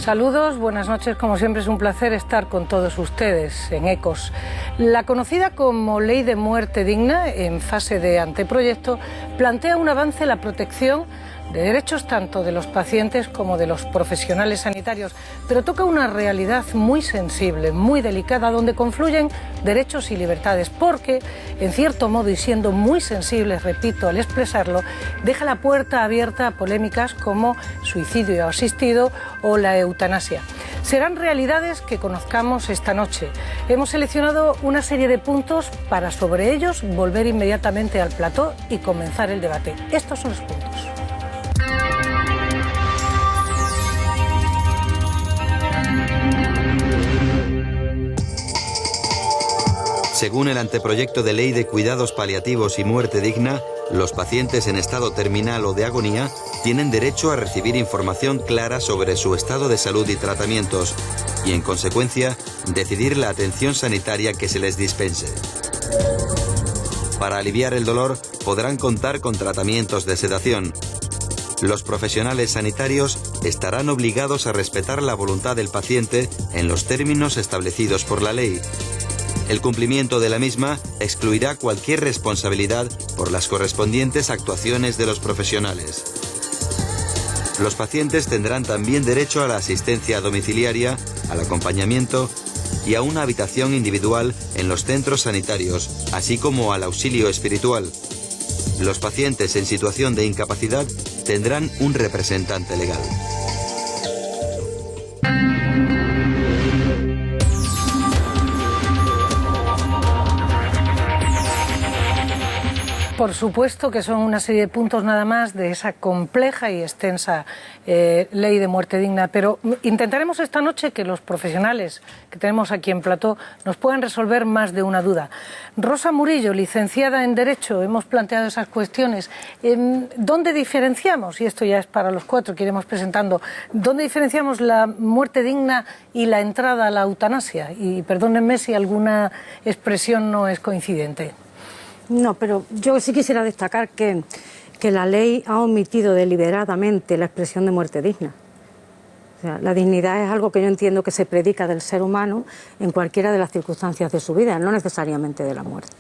Saludos, buenas noches, como siempre es un placer estar con todos ustedes en ECOS. La conocida como Ley de Muerte Digna, en fase de anteproyecto, plantea un avance en la protección de derechos tanto de los pacientes como de los profesionales sanitarios, pero toca una realidad muy sensible, muy delicada, donde confluyen derechos y libertades, porque, en cierto modo, y siendo muy sensibles, repito, al expresarlo, deja la puerta abierta a polémicas como suicidio asistido o la eutanasia. Serán realidades que conozcamos esta noche. Hemos seleccionado una serie de puntos para sobre ellos volver inmediatamente al plató y comenzar el debate. Estos son los puntos. Según el anteproyecto de ley de cuidados paliativos y muerte digna, los pacientes en estado terminal o de agonía tienen derecho a recibir información clara sobre su estado de salud y tratamientos y, en consecuencia, decidir la atención sanitaria que se les dispense. Para aliviar el dolor, podrán contar con tratamientos de sedación. Los profesionales sanitarios estarán obligados a respetar la voluntad del paciente en los términos establecidos por la ley. El cumplimiento de la misma excluirá cualquier responsabilidad por las correspondientes actuaciones de los profesionales. Los pacientes tendrán también derecho a la asistencia domiciliaria, al acompañamiento y a una habitación individual en los centros sanitarios, así como al auxilio espiritual. Los pacientes en situación de incapacidad tendrán un representante legal. Por supuesto que son una serie de puntos nada más de esa compleja y extensa ley de muerte digna, pero intentaremos esta noche que los profesionales que tenemos aquí en plató nos puedan resolver más de una duda. Rosa Murillo, licenciada en Derecho, hemos planteado esas cuestiones. ¿Dónde diferenciamos, y esto ya es para los cuatro que iremos presentando, dónde diferenciamos la muerte digna y la entrada a la eutanasia? Y perdónenme si alguna expresión no es coincidente. No, pero yo sí quisiera destacar que la ley ha omitido deliberadamente la expresión de muerte digna. O sea, la dignidad es algo que yo entiendo que se predica del ser humano en cualquiera de las circunstancias de su vida, no necesariamente de la muerte.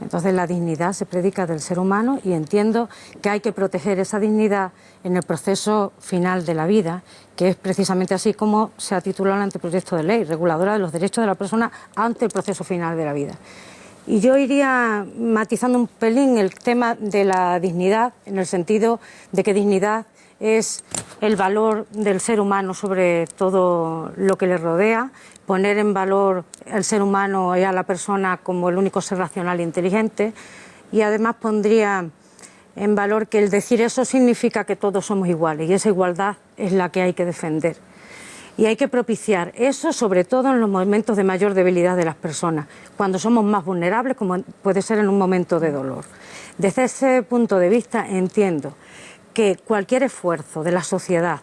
Entonces la dignidad se predica del ser humano y entiendo que hay que proteger esa dignidad en el proceso final de la vida, que es precisamente así como se ha titulado el anteproyecto de ley, reguladora de los derechos de la persona ante el proceso final de la vida. Y yo iría matizando un pelín el tema de la dignidad, en el sentido de que dignidad es el valor del ser humano sobre todo lo que le rodea, poner en valor el ser humano y a la persona como el único ser racional e inteligente, y además pondría en valor que el decir eso significa que todos somos iguales, y esa igualdad es la que hay que defender. Y hay que propiciar eso, sobre todo en los momentos de mayor debilidad de las personas, cuando somos más vulnerables, como puede ser en un momento de dolor. Desde ese punto de vista entiendo que cualquier esfuerzo de la sociedad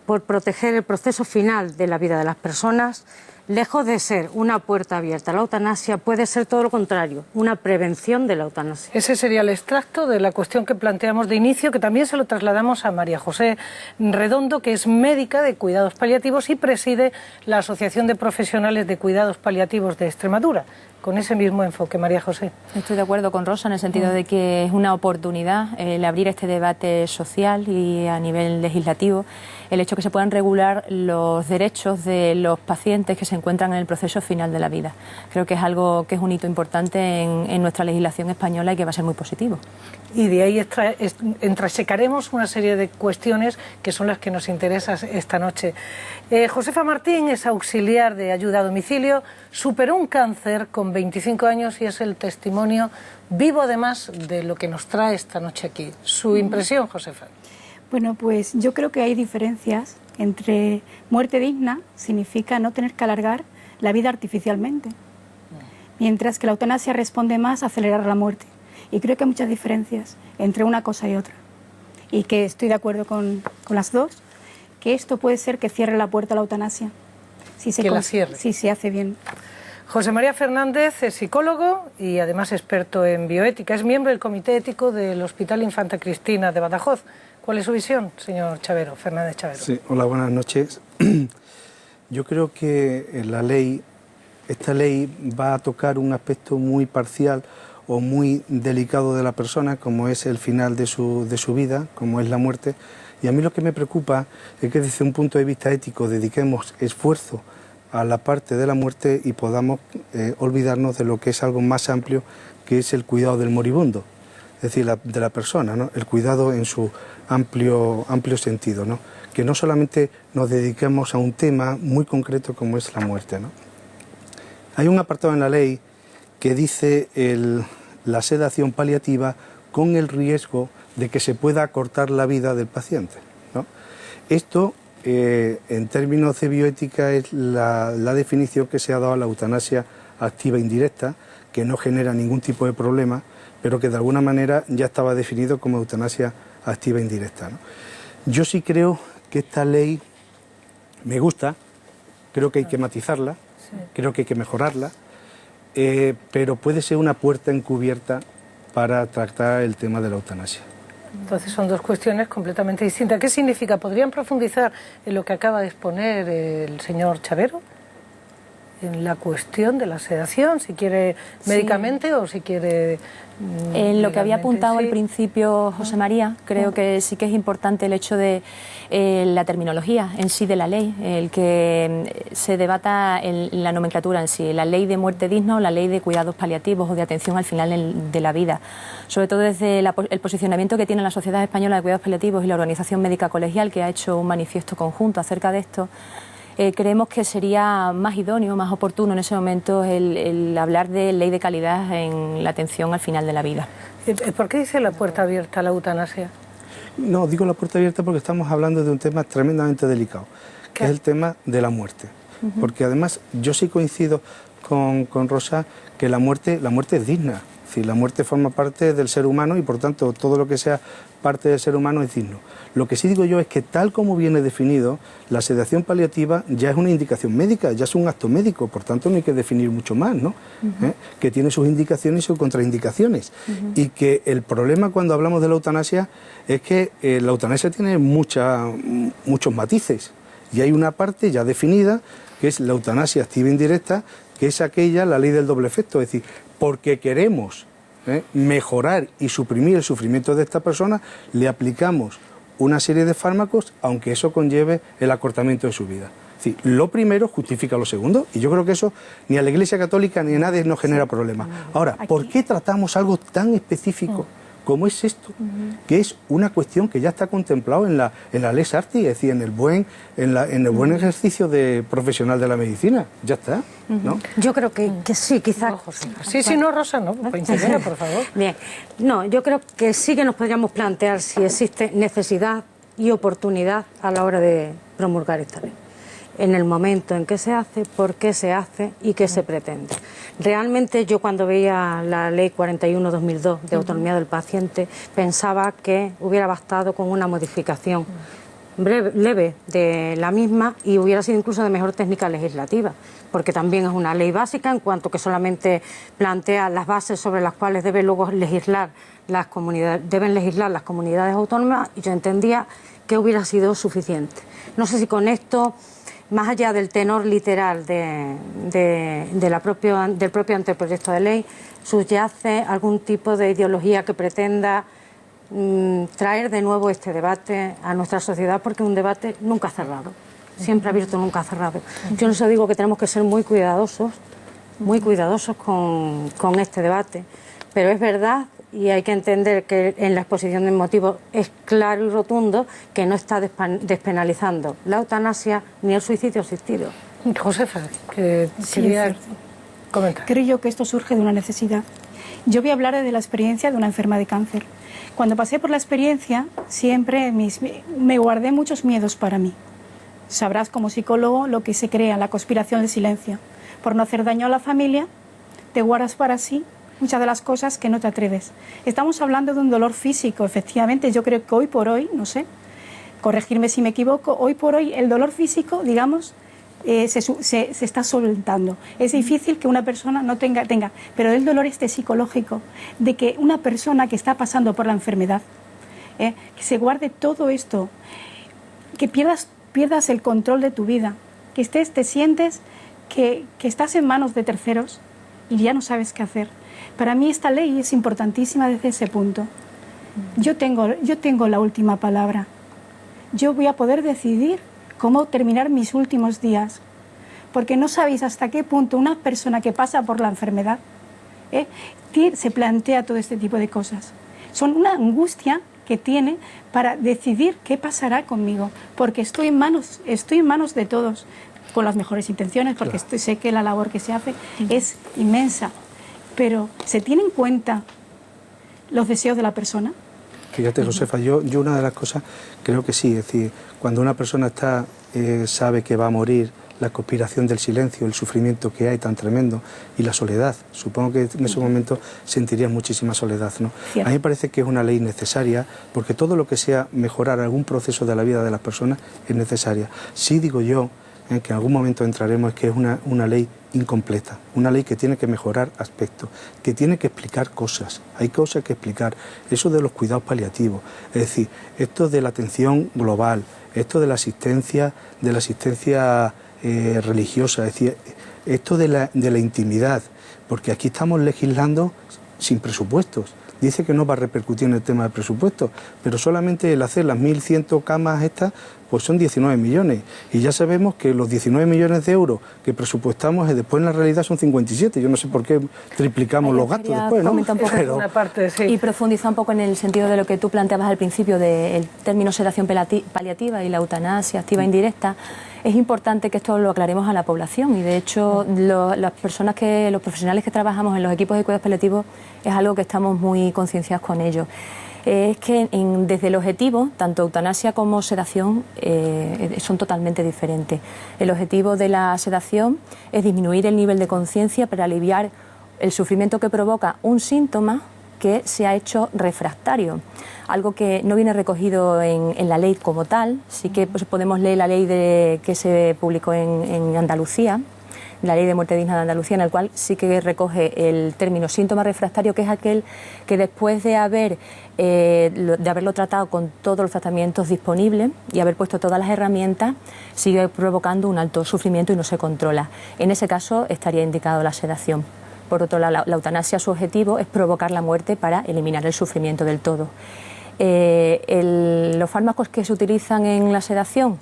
por proteger el proceso final de la vida de las personas, lejos de ser una puerta abierta a la eutanasia, puede ser todo lo contrario, una prevención de la eutanasia. Ese sería el extracto de la cuestión que planteamos de inicio, que también se lo trasladamos a María José Redondo, que es médica de cuidados paliativos y preside la Asociación de Profesionales de Cuidados Paliativos de Extremadura. Con ese mismo enfoque, María José. Estoy de acuerdo con Rosa en el sentido de que es una oportunidad el abrir este debate social y a nivel legislativo, el hecho que se puedan regular los derechos de los pacientes que se encuentran en el proceso final de la vida. Creo que es algo que es un hito importante en nuestra legislación española y que va a ser muy positivo. Y de ahí entresecaremos una serie de cuestiones que son las que nos interesan esta noche. Josefa Martín es auxiliar de ayuda a domicilio, superó un cáncer con 25 años y es el testimonio vivo además de lo que nos trae esta noche aquí. ¿Su impresión, Josefa? Bueno, pues yo creo que hay diferencias entre muerte digna, significa no tener que alargar la vida artificialmente, mientras que la eutanasia responde más a acelerar la muerte. Y creo que hay muchas diferencias entre una cosa y otra. Y que estoy de acuerdo con las dos, que esto puede ser que cierre la puerta a la eutanasia. Si se la cierre. Si se hace bien. José María Fernández es psicólogo y además experto en bioética. Es miembro del Comité Ético del Hospital Infanta Cristina de Badajoz. ¿Cuál es su visión, señor Chavero, Fernández Chavero? Sí, hola, buenas noches. Yo creo que esta ley va a tocar un aspecto muy parcial o muy delicado de la persona, como es el final de su vida, como es la muerte. Y a mí lo que me preocupa es que desde un punto de vista ético dediquemos esfuerzo a la parte de la muerte y podamos olvidarnos de lo que es algo más amplio, que es el cuidado del moribundo, es decir, de la persona, ¿no? El cuidado en su amplio sentido, ¿no? Que no solamente nos dediquemos a un tema muy concreto como es la muerte, ¿no? Hay un apartado en la ley que dice la sedación paliativa con el riesgo de que se pueda acortar la vida del paciente, ¿no? Esto, en términos de bioética, es la definición que se ha dado a la eutanasia activa e indirecta, que no genera ningún tipo de problema, pero que de alguna manera ya estaba definido como eutanasia activa e indirecta, ¿no? Yo sí creo que esta ley me gusta, creo que hay que matizarla, creo que hay que mejorarla, pero puede ser una puerta encubierta para tratar el tema de la eutanasia. Entonces son dos cuestiones completamente distintas. ¿Qué significa? ¿Podrían profundizar en lo que acaba de exponer el señor Chavero? En la cuestión de la sedación, si quiere médicamente o si quiere... En lo que había apuntado sí. al principio José María, creo que sí que es importante el hecho de la terminología en sí de la ley, el que se debata en la nomenclatura en sí, la ley de muerte digna o la ley de cuidados paliativos o de atención al final de la vida. Sobre todo desde el posicionamiento que tiene la Sociedad Española de Cuidados Paliativos y la Organización Médica Colegial, que ha hecho un manifiesto conjunto acerca de esto. Creemos que sería más idóneo, más oportuno en ese momento el hablar de ley de calidad en la atención al final de la vida. ¿Por qué dice la puerta abierta a la eutanasia? No, digo la puerta abierta porque estamos hablando de un tema tremendamente delicado, que es el tema de la muerte. Porque además yo sí coincido con Rosa que la muerte es digna. Es decir, la muerte forma parte del ser humano y por tanto todo lo que sea parte del ser humano es digno. Lo que sí digo yo es que tal como viene definido, la sedación paliativa ya es una indicación médica, ya es un acto médico, por tanto no hay que definir mucho más, ¿no? Que tiene sus indicaciones y sus contraindicaciones. Y que el problema cuando hablamos de la eutanasia es que la eutanasia tiene muchos matices. Y hay una parte ya definida, que es la eutanasia activa e indirecta, que es aquella, la ley del doble efecto, es decir, porque queremos mejorar y suprimir el sufrimiento de esta persona, le aplicamos una serie de fármacos, aunque eso conlleve el acortamiento de su vida. Es decir, lo primero justifica lo segundo, y yo creo que eso ni a la Iglesia Católica ni a nadie nos genera problemas. Ahora, ¿por qué tratamos algo tan específico como es esto? Que es una cuestión que ya está contemplado en la Lex Artis, es decir, en el buen ejercicio de profesional de la medicina. Ya está, ¿no? Yo creo que sí, quizás... Sí, no, Rosa, no, intervenga, por favor. Bien, no, yo creo que sí que nos podríamos plantear si existe necesidad y oportunidad a la hora de promulgar esta ley. En el momento en que se hace, por qué se hace y qué se pretende. Realmente yo cuando veía la ley 41/2002 de autonomía del paciente pensaba que hubiera bastado con una modificación leve de la misma y hubiera sido incluso de mejor técnica legislativa, porque también es una ley básica en cuanto que solamente plantea las bases sobre las cuales deben luego legislar las comunidades autónomas, y yo entendía que hubiera sido suficiente. No sé si con esto, más allá del tenor literal del propio anteproyecto de ley, subyace algún tipo de ideología que pretenda traer de nuevo este debate a nuestra sociedad, porque es un debate nunca cerrado, siempre abierto, nunca cerrado. Yo no sé, digo que tenemos que ser muy cuidadosos con este debate, pero es verdad, y hay que entender que en la exposición de motivos es claro y rotundo que no está despenalizando la eutanasia ni el suicidio asistido. Josefa, que quería comentar. Creo yo que esto surge de una necesidad. Yo voy a hablar de la experiencia de una enferma de cáncer. Cuando pasé por la experiencia, siempre me guardé muchos miedos para mí. Sabrás como psicólogo lo que se crea, la conspiración del silencio. Por no hacer daño a la familia, te guardas para sí muchas de las cosas que no te atreves. Estamos hablando de un dolor físico, efectivamente. Yo creo que hoy por hoy, no sé, corregirme si me equivoco, hoy por hoy el dolor físico, digamos, se está solventando. Es difícil que una persona no tenga, pero el dolor psicológico de que una persona que está pasando por la enfermedad, que se guarde todo esto, que pierdas el control de tu vida, que te sientes que estás en manos de terceros y ya no sabes qué hacer. Para mí esta ley es importantísima desde ese punto. Yo tengo la última palabra. Yo voy a poder decidir cómo terminar mis últimos días, porque no sabéis hasta qué punto una persona que pasa por la enfermedad se plantea todo este tipo de cosas. Son una angustia que tiene para decidir qué pasará conmigo, porque estoy en manos de todos, con las mejores intenciones, porque sé que la labor que se hace es inmensa, pero ¿se tiene en cuenta los deseos de la persona? Fíjate, Josefa, yo una de las cosas creo que sí, es decir, cuando una persona sabe que va a morir, la conspiración del silencio, el sufrimiento que hay tan tremendo y la soledad, supongo que en ese momento sentirías muchísima soledad, ¿no? A mí me parece que es una ley necesaria, porque todo lo que sea mejorar algún proceso de la vida de las personas es necesaria. Sí digo yo, que en algún momento entraremos, es que es una ley incompleta, una ley que tiene que mejorar aspectos, que tiene que explicar cosas, hay cosas que explicar, eso de los cuidados paliativos, es decir, esto de la atención global, esto de la asistencia religiosa, es decir, esto de la intimidad, porque aquí estamos legislando sin presupuestos. Dice que no va a repercutir en el tema del presupuesto, pero solamente el hacer las 1.100 camas estas, pues son 19 millones. Y ya sabemos que los 19 millones de euros que presupuestamos después en la realidad son 57. Yo no sé por qué triplicamos los gastos después, ¿no? Pero una parte, sí. Y profundiza un poco en el sentido de lo que tú planteabas al principio del término sedación paliativa y la eutanasia activa e indirecta. Es importante que esto lo aclaremos a la población y de hecho los profesionales que trabajamos en los equipos de cuidados paliativos es algo que estamos muy concienciados con ello. Es que desde el objetivo, tanto eutanasia como sedación son totalmente diferentes. El objetivo de la sedación es disminuir el nivel de conciencia para aliviar el sufrimiento que provoca un síntoma que se ha hecho refractario, algo que no viene recogido en la ley como tal. Sí que podemos leer la ley que se publicó en Andalucía, la ley de muerte digna de Andalucía, en el cual sí que recoge el término síntoma refractario, que es aquel que después de haberlo tratado con todos los tratamientos disponibles y haber puesto todas las herramientas, sigue provocando un alto sufrimiento y no se controla. En ese caso estaría indicado la sedación. Por otro lado, la eutanasia, su objetivo es provocar la muerte para eliminar el sufrimiento del todo. Los fármacos que se utilizan en la sedación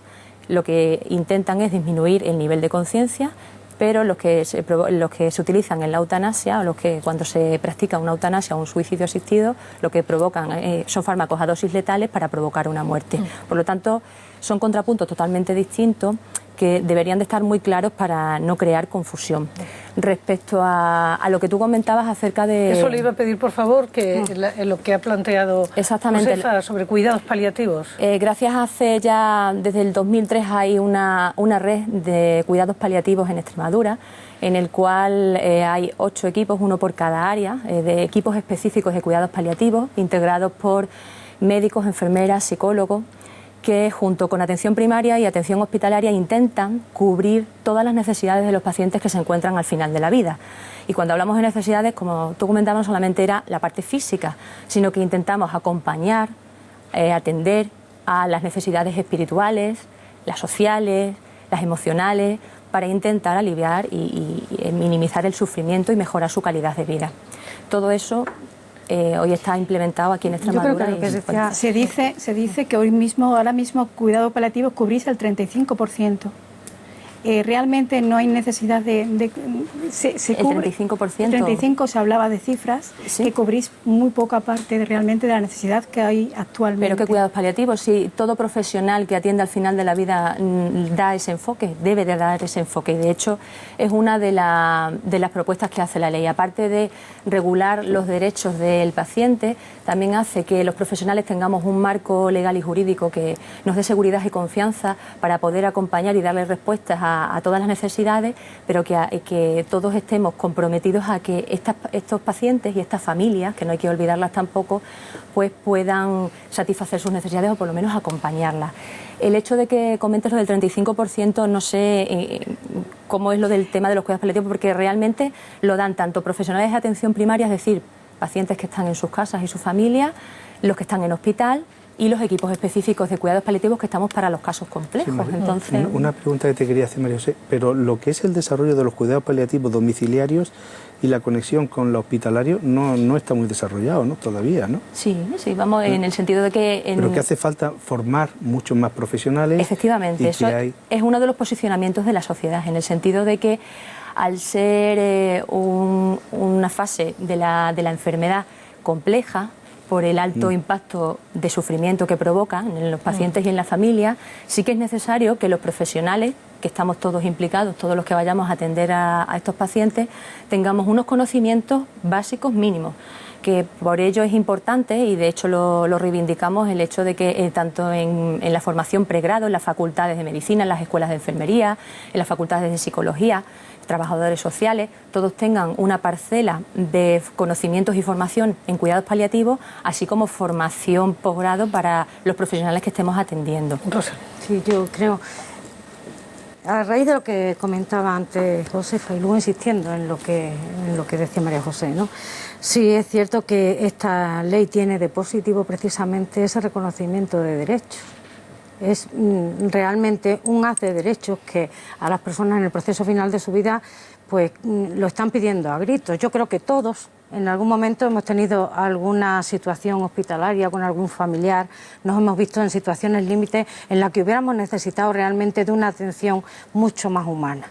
lo que intentan es disminuir el nivel de conciencia, pero los que se utilizan en la eutanasia, o cuando se practica una eutanasia o un suicidio asistido, lo que provocan son fármacos a dosis letales para provocar una muerte. Por lo tanto, son contrapuntos totalmente distintos que deberían de estar muy claros para no crear confusión. Respecto a lo que tú comentabas acerca de... Eso le iba a pedir, por favor, que lo que ha planteado Josefa sobre cuidados paliativos. Gracias desde el 2003 hay una red de cuidados paliativos en Extremadura, en el cual hay 8 equipos, uno por cada área, de equipos específicos de cuidados paliativos, integrados por médicos, enfermeras, psicólogos, que junto con atención primaria y atención hospitalaria intentan cubrir todas las necesidades de los pacientes que se encuentran al final de la vida. Y cuando hablamos de necesidades, como tú comentabas, no solamente era la parte física, sino que intentamos acompañar, atender a las necesidades espirituales, las sociales, las emocionales, para intentar aliviar y minimizar el sufrimiento y mejorar su calidad de vida. Todo eso hoy está implementado aquí en Extremadura. Yo creo que se dice que ahora mismo cuidado paliativo cubrís el 35%. Realmente no hay necesidad de se cubre, el 35%. El 35% se hablaba de cifras, ¿sí? Que cubrís muy poca parte realmente de la necesidad que hay actualmente. Pero ¿qué cuidados paliativos? Si todo profesional que atiende al final de la vida da ese enfoque, debe de dar ese enfoque. Y de hecho es una de las propuestas que hace la ley. Aparte de regular los derechos del paciente, también hace que los profesionales tengamos un marco legal y jurídico que nos dé seguridad y confianza para poder acompañar y darle respuestas a todas las necesidades, pero que todos estemos comprometidos a que estos pacientes y estas familias, que no hay que olvidarlas tampoco, pues puedan satisfacer sus necesidades o por lo menos acompañarlas. El hecho de que comentes lo del 35%, no sé cómo es lo del tema de los cuidados paliativos, porque realmente lo dan tanto profesionales de atención primaria, es decir, pacientes que están en sus casas y sus familias, los que están en hospital y los equipos específicos de cuidados paliativos que estamos para los casos complejos. Sí, entonces, una pregunta que te quería hacer, María José, pero lo que es el desarrollo de los cuidados paliativos domiciliarios y la conexión con los hospitalarios no está muy desarrollado, ¿no? Todavía, ¿no? Sí, vamos en el sentido de que... Pero que hace falta formar muchos más profesionales. Efectivamente, eso es uno de los posicionamientos de la sociedad, en el sentido de que al ser una fase de la enfermedad compleja, por el alto impacto de sufrimiento que provoca en los pacientes y en la familia, sí que es necesario que los profesionales, que estamos todos implicados, todos los que vayamos a atender a estos pacientes, tengamos unos conocimientos básicos mínimos, que por ello es importante, y de hecho lo reivindicamos, el hecho de que tanto en la formación pregrado, en las facultades de medicina, en las escuelas de enfermería, en las facultades de psicología, trabajadores sociales, todos tengan una parcela de conocimientos y formación en cuidados paliativos, así como formación posgrado para los profesionales que estemos atendiendo. Rosa. Sí, yo creo, a raíz de lo que comentaba antes Josefa, y luego insistiendo en lo que decía María José, ¿no? Sí, es cierto que esta ley tiene de positivo precisamente ese reconocimiento de derechos. Es realmente un haz de derechos que a las personas en el proceso final de su vida pues lo están pidiendo a gritos. Yo creo que todos en algún momento hemos tenido alguna situación hospitalaria con algún familiar, nos hemos visto en situaciones límites en las que hubiéramos necesitado realmente de una atención mucho más humana.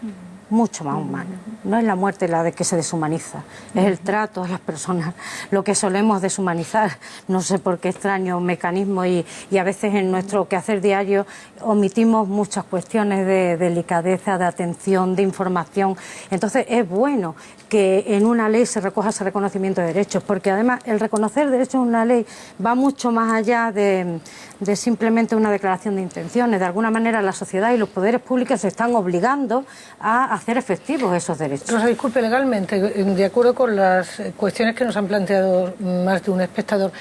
Mucho más humana. No es la muerte la de que se deshumaniza, es el trato a las personas lo que solemos deshumanizar, no sé por qué extraño mecanismo, y a veces en nuestro quehacer diario omitimos muchas cuestiones de delicadeza, de atención, de información. Entonces es bueno que en una ley se recoja ese reconocimiento de derechos, porque además el reconocer derechos en una ley va mucho más allá de simplemente una declaración de intenciones. De alguna manera la sociedad y los poderes públicos se están obligando a hacer efectivos esos derechos. Rosa, disculpe, legalmente, de acuerdo con las cuestiones que nos han planteado más de un espectador,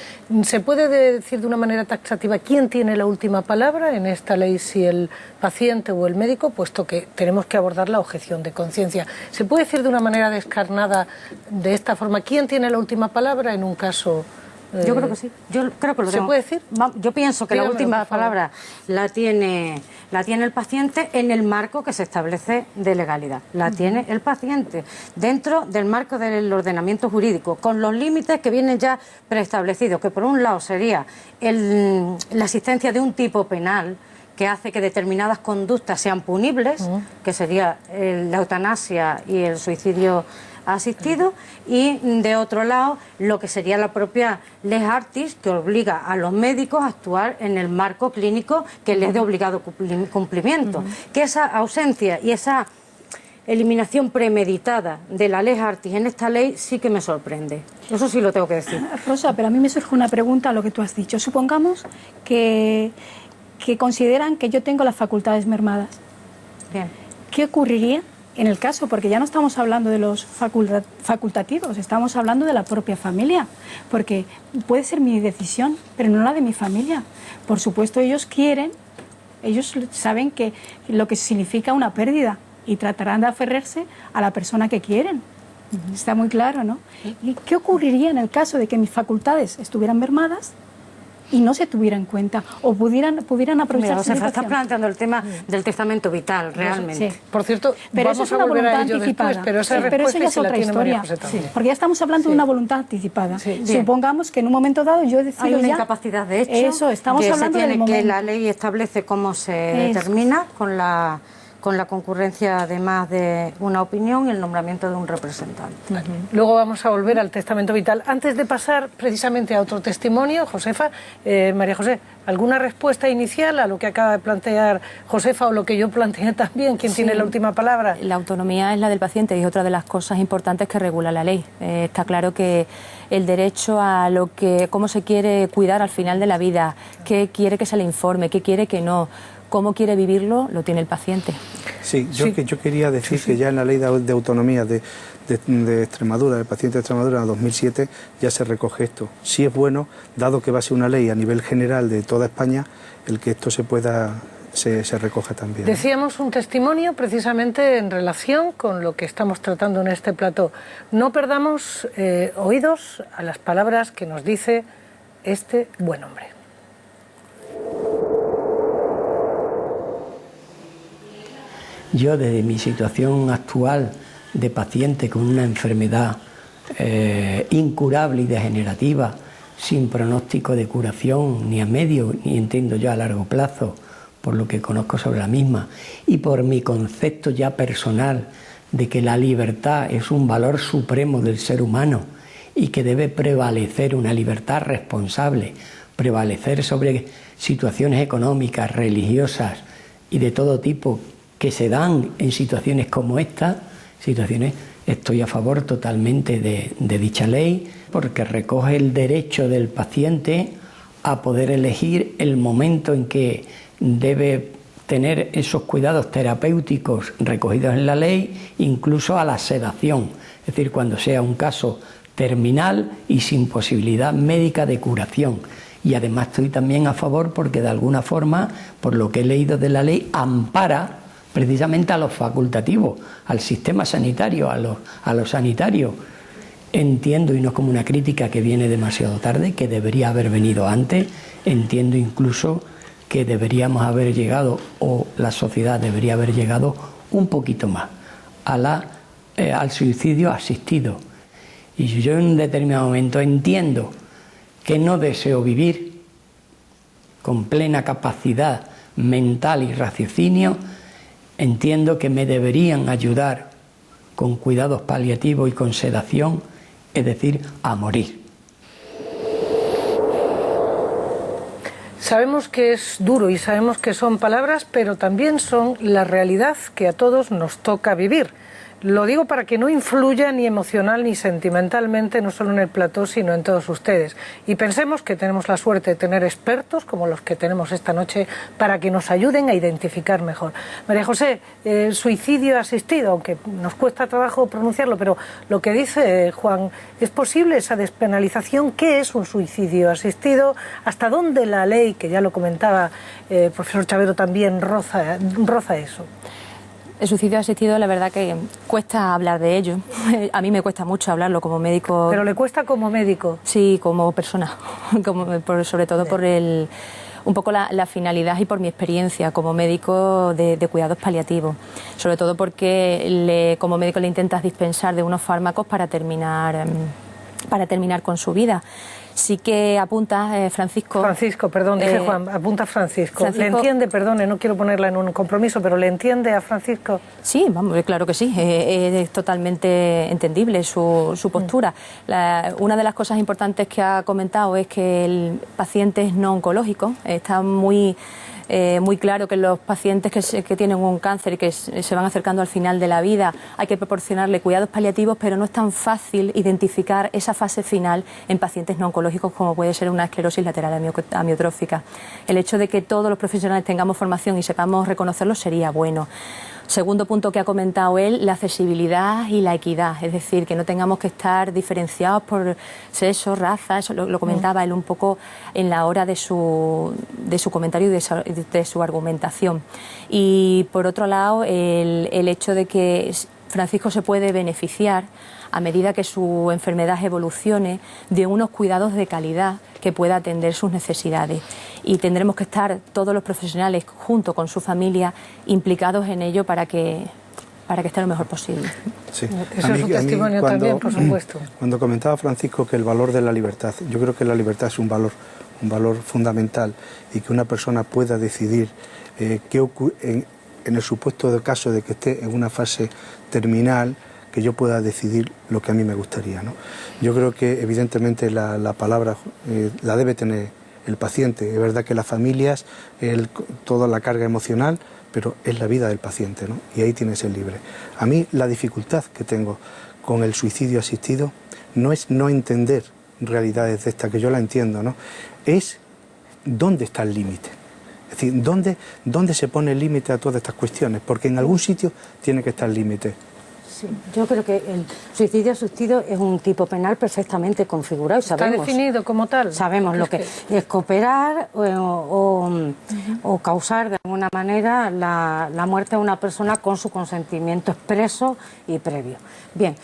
¿se puede decir de una manera taxativa quién tiene la última palabra en esta ley, si el paciente o el médico, puesto que tenemos que abordar la objeción de conciencia? ¿Se puede decir de una manera descarnada, de esta forma, quién tiene la última palabra en un caso? Yo creo que sí. Yo creo que lo ¿Se puede decir? Yo pienso que Dígamelo, la última por favor. palabra la tiene el paciente en el marco que se establece de legalidad. La tiene el paciente dentro del marco del ordenamiento jurídico, con los límites que vienen ya preestablecidos, que por un lado sería la existencia de un tipo penal que hace que determinadas conductas sean punibles, que sería la eutanasia y el suicidio asistido, y de otro lado lo que sería la propia lex artis, que obliga a los médicos a actuar en el marco clínico que les de obligado cumplimiento. Que esa ausencia y esa eliminación premeditada de la lex artis en esta ley sí que me sorprende. Eso sí lo tengo que decir. Rosa, pero a mí me surge una pregunta a lo que tú has dicho. Supongamos que consideran que yo tengo las facultades mermadas. Bien. ¿Qué ocurriría en el caso? Porque ya no estamos hablando de los facultativos, estamos hablando de la propia familia, porque puede ser mi decisión, pero no la de mi familia. Por supuesto, ellos saben que lo que significa una pérdida y tratarán de aferrarse a la persona que quieren. Está muy claro, ¿no? ¿Y qué ocurriría en el caso de que mis facultades estuvieran mermadas y no se tuviera en cuenta, o pudieran aprovecharse? Mira, estás planteando el tema del testamento vital, realmente. Sí. Por cierto, Pero vamos eso es una a volver voluntad a ello anticipada. después, pero esa Sí, pero eso respuesta ya es sí la otra tiene María historia. José también. Sí, porque ya estamos hablando de una voluntad anticipada. Sí, Supongamos que en un momento dado yo decido Hay una ya... incapacidad de hecho. Eso, estamos que hablando se tiene del que momento. la ley establece cómo se Eso. determina con la concurrencia además de una opinión y el nombramiento de un representante. Luego vamos a volver al testamento vital. Antes de pasar precisamente a otro testimonio, Josefa, María José, ¿alguna respuesta inicial a lo que acaba de plantear Josefa o lo que yo planteé también? ¿Quién tiene la última palabra? La autonomía es la del paciente y es otra de las cosas importantes que regula la ley. Está claro que el derecho a cómo se quiere cuidar al final de la vida, qué quiere que se le informe, qué quiere que no, cómo quiere vivirlo, lo tiene el paciente. Sí, yo quería decir que ya en la ley de autonomía de Extremadura, del paciente de Extremadura, en 2007, ya se recoge esto. Sí es bueno, dado que va a ser una ley a nivel general de toda España, el que esto se recoja también. Decíamos un testimonio precisamente en relación con lo que estamos tratando en este plató. No perdamos oídos a las palabras que nos dice este buen hombre. Yo, desde mi situación actual de paciente con una enfermedad incurable y degenerativa, sin pronóstico de curación ni a medio ni entiendo yo a largo plazo, por lo que conozco sobre la misma, y por mi concepto ya personal de que la libertad es un valor supremo del ser humano y que debe prevalecer una libertad responsable, prevalecer sobre situaciones económicas, religiosas y de todo tipo que se dan en situaciones como esta, estoy a favor totalmente de dicha ley, porque recoge el derecho del paciente a poder elegir el momento en que debe tener esos cuidados terapéuticos recogidos en la ley, incluso a la sedación, es decir, cuando sea un caso terminal y sin posibilidad médica de curación. Y además estoy también a favor porque de alguna forma, por lo que he leído de la ley, ampara precisamente a los facultativos, al sistema sanitario, a los sanitarios. Entiendo, y no es como una crítica que viene demasiado tarde, que debería haber venido antes, entiendo incluso que deberíamos haber llegado, o la sociedad debería haber llegado un poquito más al suicidio asistido. Y si yo en un determinado momento entiendo que no deseo vivir con plena capacidad mental y raciocinio, entiendo que me deberían ayudar con cuidados paliativos y con sedación, es decir, a morir. Sabemos que es duro y sabemos que son palabras, pero también son la realidad que a todos nos toca vivir. Lo digo para que no influya ni emocional ni sentimentalmente, no solo en el plató, sino en todos ustedes. Y pensemos que tenemos la suerte de tener expertos como los que tenemos esta noche para que nos ayuden a identificar mejor. María José, el suicidio asistido, aunque nos cuesta trabajo pronunciarlo, pero lo que dice Juan, ¿es posible esa despenalización? ¿Qué es un suicidio asistido? ¿Hasta dónde la ley, que ya lo comentaba el profesor Chavero, también roza eso? El suicidio asistido, la verdad que cuesta hablar de ello. A mí me cuesta mucho hablarlo como médico. ¿Pero le cuesta como médico? Sí, como persona, sobre todo por un poco la finalidad y por mi experiencia como médico de cuidados paliativos. Sobre todo porque como médico le intentas dispensar de unos fármacos para terminar con su vida. Sí que apunta Francisco... Francisco, perdón, dije Juan, apunta Francisco. ¿Le entiende? Perdone, no quiero ponerla en un compromiso, pero ¿le entiende a Francisco? Sí, vamos, claro que sí, es totalmente entendible su postura. Una de las cosas importantes que ha comentado es que el paciente es no oncológico, está muy claro que los pacientes que tienen un cáncer y que se van acercando al final de la vida hay que proporcionarle cuidados paliativos, pero no es tan fácil identificar esa fase final en pacientes no oncológicos como puede ser una esclerosis lateral amiotrófica. El hecho de que todos los profesionales tengamos formación y sepamos reconocerlo sería bueno. Segundo punto que ha comentado él, la accesibilidad y la equidad, es decir, que no tengamos que estar diferenciados por sexo, raza, eso lo comentaba él un poco en la hora de su comentario y de su argumentación. Y por otro lado, el hecho de que Francisco se puede beneficiar a medida que su enfermedad evolucione de unos cuidados de calidad que pueda atender sus necesidades. Y tendremos que estar todos los profesionales junto con su familia implicados en ello para que esté lo mejor posible. Sí. Eso es un testimonio también, por supuesto. Cuando comentaba Francisco que el valor de la libertad, yo creo que la libertad es un valor fundamental y que una persona pueda decidir qué ocurre en el supuesto de caso de que esté en una fase terminal, que yo pueda decidir lo que a mí me gustaría, ¿no? Yo creo que evidentemente la palabra la debe tener el paciente. Es verdad que las familias, toda la carga emocional, pero es la vida del paciente, ¿no? Y ahí tiene que ser libre. A mí la dificultad que tengo con el suicidio asistido no es no entender realidades de esta, que yo la entiendo, ¿no? Es dónde está el límite. Es decir, ¿dónde se pone el límite a todas estas cuestiones? Porque en algún sitio tiene que estar el límite. Sí, yo creo que el suicidio asistido es un tipo penal perfectamente configurado. Sabemos, ¿está definido como tal? Sabemos lo que es cooperar o causar de alguna manera la muerte de una persona con su consentimiento expreso y previo. Bien,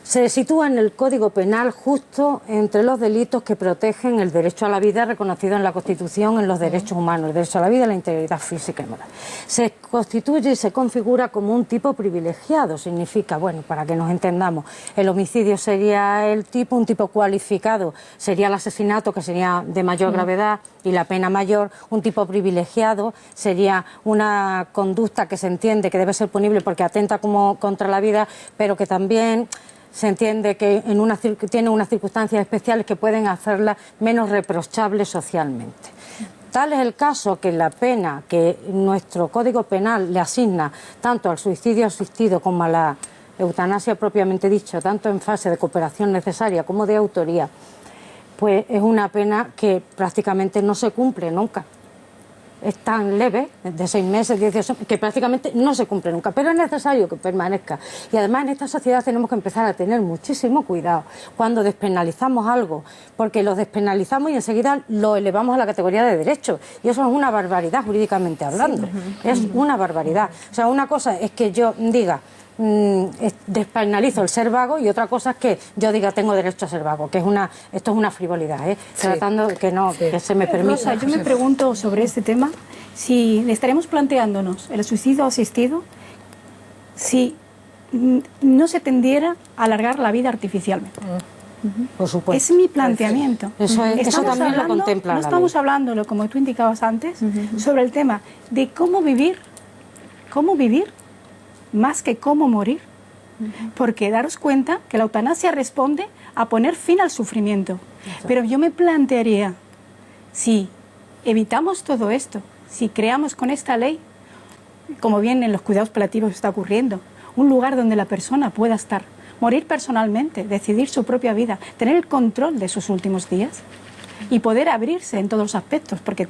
se sitúa en el Código Penal justo entre los delitos que protegen el derecho a la vida reconocido en la Constitución, en los derechos humanos, el derecho a la vida, la integridad física y moral. Se constituye y se configura como un tipo privilegiado, significa, bueno, para que nos entendamos, el homicidio sería el tipo, un tipo cualificado sería el asesinato, que sería de mayor gravedad y la pena mayor, un tipo privilegiado sería una conducta que se entiende que debe ser punible porque atenta contra la vida, pero que también se entiende que tiene unas circunstancias especiales que pueden hacerla menos reprochable socialmente. Tal es el caso que la pena que nuestro Código Penal le asigna tanto al suicidio asistido como a la eutanasia propiamente dicho, tanto en fase de cooperación necesaria como de autoría, pues es una pena que prácticamente no se cumple nunca. Es tan leve, de 6 meses, 18, que prácticamente no se cumple nunca, pero es necesario que permanezca. Y además en esta sociedad tenemos que empezar a tener muchísimo cuidado cuando despenalizamos algo, porque lo despenalizamos y enseguida lo elevamos a la categoría de derecho, y eso es una barbaridad jurídicamente hablando, es una barbaridad. O sea, una cosa es que yo diga despenalizo el ser vago y otra cosa es que yo diga tengo derecho a ser vago, que esto es una frivolidad, tratando que se me permita. Rosa, yo me pregunto sobre este tema si estaremos planteándonos el suicidio asistido si no se tendiera a alargar la vida artificialmente. Por supuesto. Es mi planteamiento. Eso también lo contempla. No estamos hablando, como tú indicabas antes, sobre el tema de cómo vivir más que cómo morir. Porque daros cuenta que la eutanasia responde a poner fin al sufrimiento. Pero yo me plantearía, si evitamos todo esto, si creamos con esta ley, como bien en los cuidados paliativos está ocurriendo, un lugar donde la persona pueda estar, morir personalmente, decidir su propia vida, tener el control de sus últimos días y poder abrirse en todos los aspectos, porque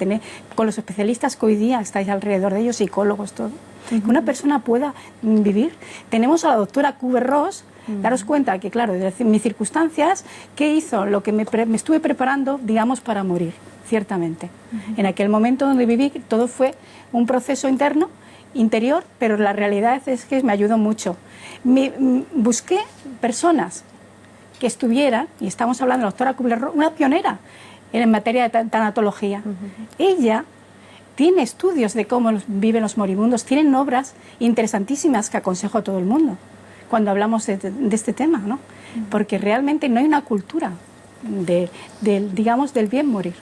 con los especialistas que hoy día estáis alrededor de ellos, psicólogos, todo, que una persona pueda vivir. Tenemos a la doctora Kubler-Ross, daros cuenta que, claro, de mis circunstancias, ¿qué hizo? Lo que me estuve preparando, digamos, para morir, ciertamente. En aquel momento donde viví, todo fue un proceso interior, pero la realidad es que me ayudó mucho. Busqué personas que estuvieran, y estamos hablando de la doctora Kubler-Ross, una pionera en materia de tanatología. Ella tiene estudios de cómo viven los moribundos, tienen obras interesantísimas que aconsejo a todo el mundo cuando hablamos de este tema, ¿no? Porque realmente no hay una cultura digamos, del bien morir.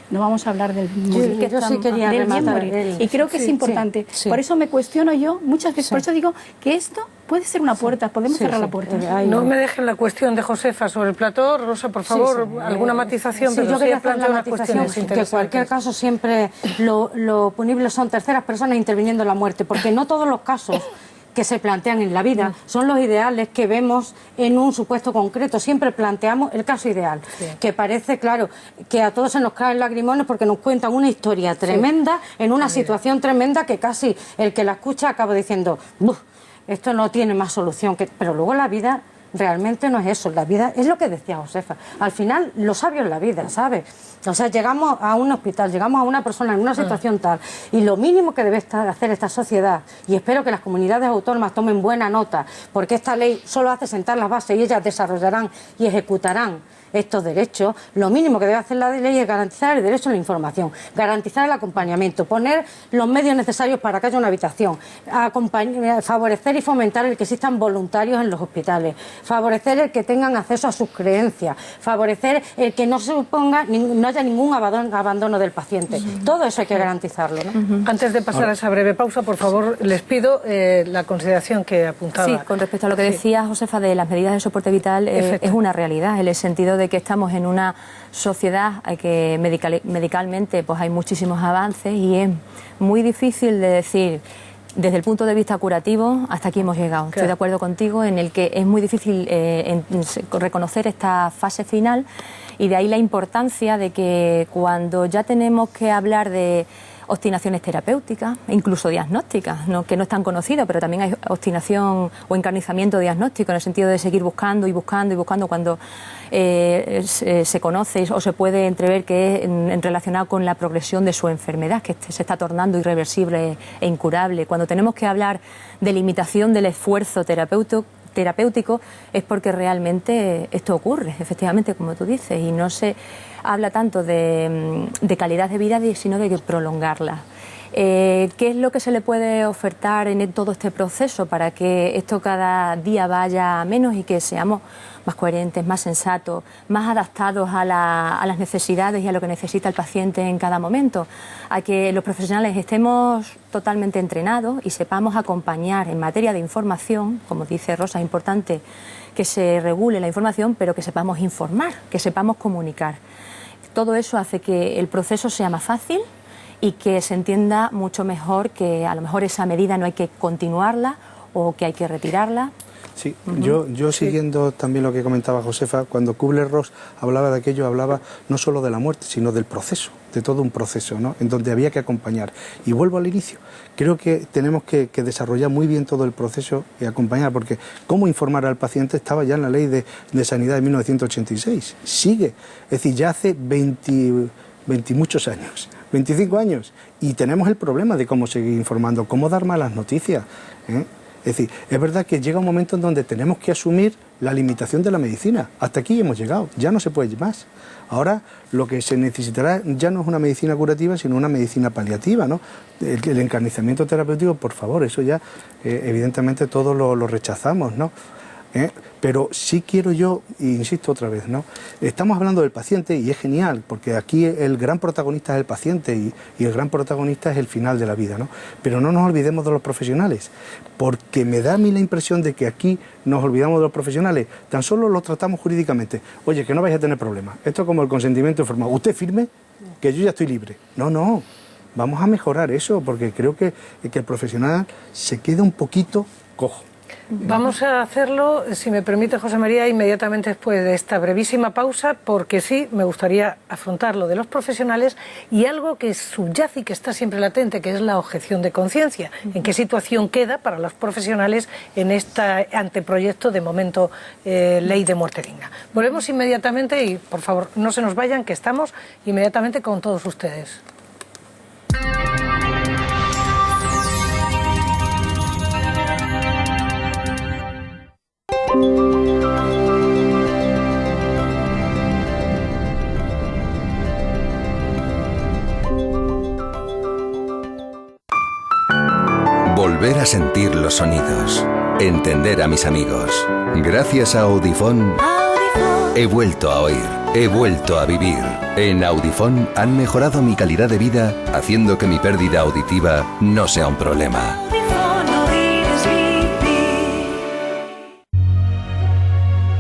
No vamos a hablar del morir, yo sí quería del bien rematar morir. Y creo que es importante. Por eso me cuestiono yo muchas veces, por eso digo que esto puede ser una puerta, podemos cerrar la puerta. No me dejen la cuestión de Josefa sobre el plató. Rosa, por favor, alguna matización. Sí, pero yo quería sí hacer la matización que en cualquier caso siempre lo punible son terceras personas interviniendo en la muerte, porque no todos los casos que se plantean en la vida son los ideales que vemos en un supuesto concreto. Siempre planteamos el caso ideal, que parece, claro, que a todos se nos caen lagrimones porque nos cuentan una historia tremenda, en una situación tremenda que casi el que la escucha acaba diciendo, esto no tiene más solución. Pero luego la vida realmente no es eso. La vida es lo que decía Josefa. Al final, lo sabio es la vida, ¿sabes? O sea, llegamos a un hospital, llegamos a una persona en una situación tal, y lo mínimo que debe hacer esta sociedad, y espero que las comunidades autónomas tomen buena nota, porque esta ley solo hace sentar las bases y ellas desarrollarán y ejecutarán estos derechos. Lo mínimo que debe hacer la ley es garantizar el derecho a la información, garantizar el acompañamiento, poner los medios necesarios para que haya una habitación, favorecer y fomentar el que existan voluntarios en los hospitales, favorecer el que tengan acceso a sus creencias, favorecer el que no se suponga, no haya ningún abandono del paciente. Todo eso hay que garantizarlo, ¿no? Antes de pasar a esa breve pausa, por favor, les pido la consideración que apuntaba. Sí, con respecto a lo que decía Josefa de las medidas de soporte vital, es una realidad, en el sentido de que estamos en una sociedad que medicalmente pues hay muchísimos avances y es muy difícil de decir desde el punto de vista curativo hasta aquí hemos llegado. Estoy de acuerdo contigo en el que es muy difícil reconocer esta fase final, y de ahí la importancia de que cuando ya tenemos que hablar de obstinaciones terapéuticas, incluso diagnósticas, ¿no? Que no están conocidas, pero también hay obstinación o encarnizamiento diagnóstico, en el sentido de seguir buscando y buscando y buscando cuando se conoce o se puede entrever que es relacionado con la progresión de su enfermedad, que se está tornando irreversible e incurable. Cuando tenemos que hablar de limitación del esfuerzo terapéutico es porque realmente esto ocurre, efectivamente, como tú dices, y no se habla tanto de calidad de vida, sino de prolongarla. ¿Qué es lo que se le puede ofertar en todo este proceso para que esto cada día vaya menos y que seamos más coherentes, más sensatos, más adaptados a las necesidades y a lo que necesita el paciente en cada momento? A que los profesionales estemos totalmente entrenados y sepamos acompañar en materia de información, como dice Rosa, es importante que se regule la información, pero que sepamos informar, que sepamos comunicar. Todo eso hace que el proceso sea más fácil y que se entienda mucho mejor que a lo mejor esa medida no hay que continuarla o que hay que retirarla. Sí, yo siguiendo también lo que comentaba Josefa, cuando Kubler-Ross hablaba de aquello, hablaba no solo de la muerte, sino del proceso, de todo un proceso, ¿no? En donde había que acompañar. Y vuelvo al inicio, creo que tenemos que desarrollar muy bien todo el proceso y acompañar, porque cómo informar al paciente estaba ya en la Ley de Sanidad de 1986. Sigue, es decir, ya hace 20 muchos años, 25 años, y tenemos el problema de cómo seguir informando, cómo dar malas noticias, ¿eh? Es decir, es verdad que llega un momento en donde tenemos que asumir la limitación de la medicina. Hasta aquí hemos llegado, ya no se puede más. Ahora lo que se necesitará ya no es una medicina curativa, sino una medicina paliativa, ¿no? El encarnizamiento terapéutico, por favor, eso ya evidentemente todos lo rechazamos, ¿no? Pero sí quiero yo, insisto otra vez, ¿no? Estamos hablando del paciente y es genial, porque aquí el gran protagonista es el paciente y el gran protagonista es el final de la vida, ¿no? Pero no nos olvidemos de los profesionales, porque me da a mí la impresión de que aquí nos olvidamos de los profesionales, tan solo los tratamos jurídicamente. Oye, que no vais a tener problemas. Esto es como el consentimiento informado. Usted firme que yo ya estoy libre. No, vamos a mejorar eso, porque creo que el profesional se queda un poquito cojo. Vamos a hacerlo, si me permite, José María, inmediatamente después de esta brevísima pausa, porque sí, me gustaría afrontar lo de los profesionales y algo que subyace y que está siempre latente, que es la objeción de conciencia. ¿En qué situación queda para los profesionales en este anteproyecto de momento Ley de Muerte Digna? Volvemos inmediatamente y, por favor, no se nos vayan, que estamos inmediatamente con todos ustedes. Volver a sentir los sonidos, entender a mis amigos. Gracias a Audifón, he vuelto a oír, he vuelto a vivir. En Audifón han mejorado mi calidad de vida, haciendo que mi pérdida auditiva no sea un problema.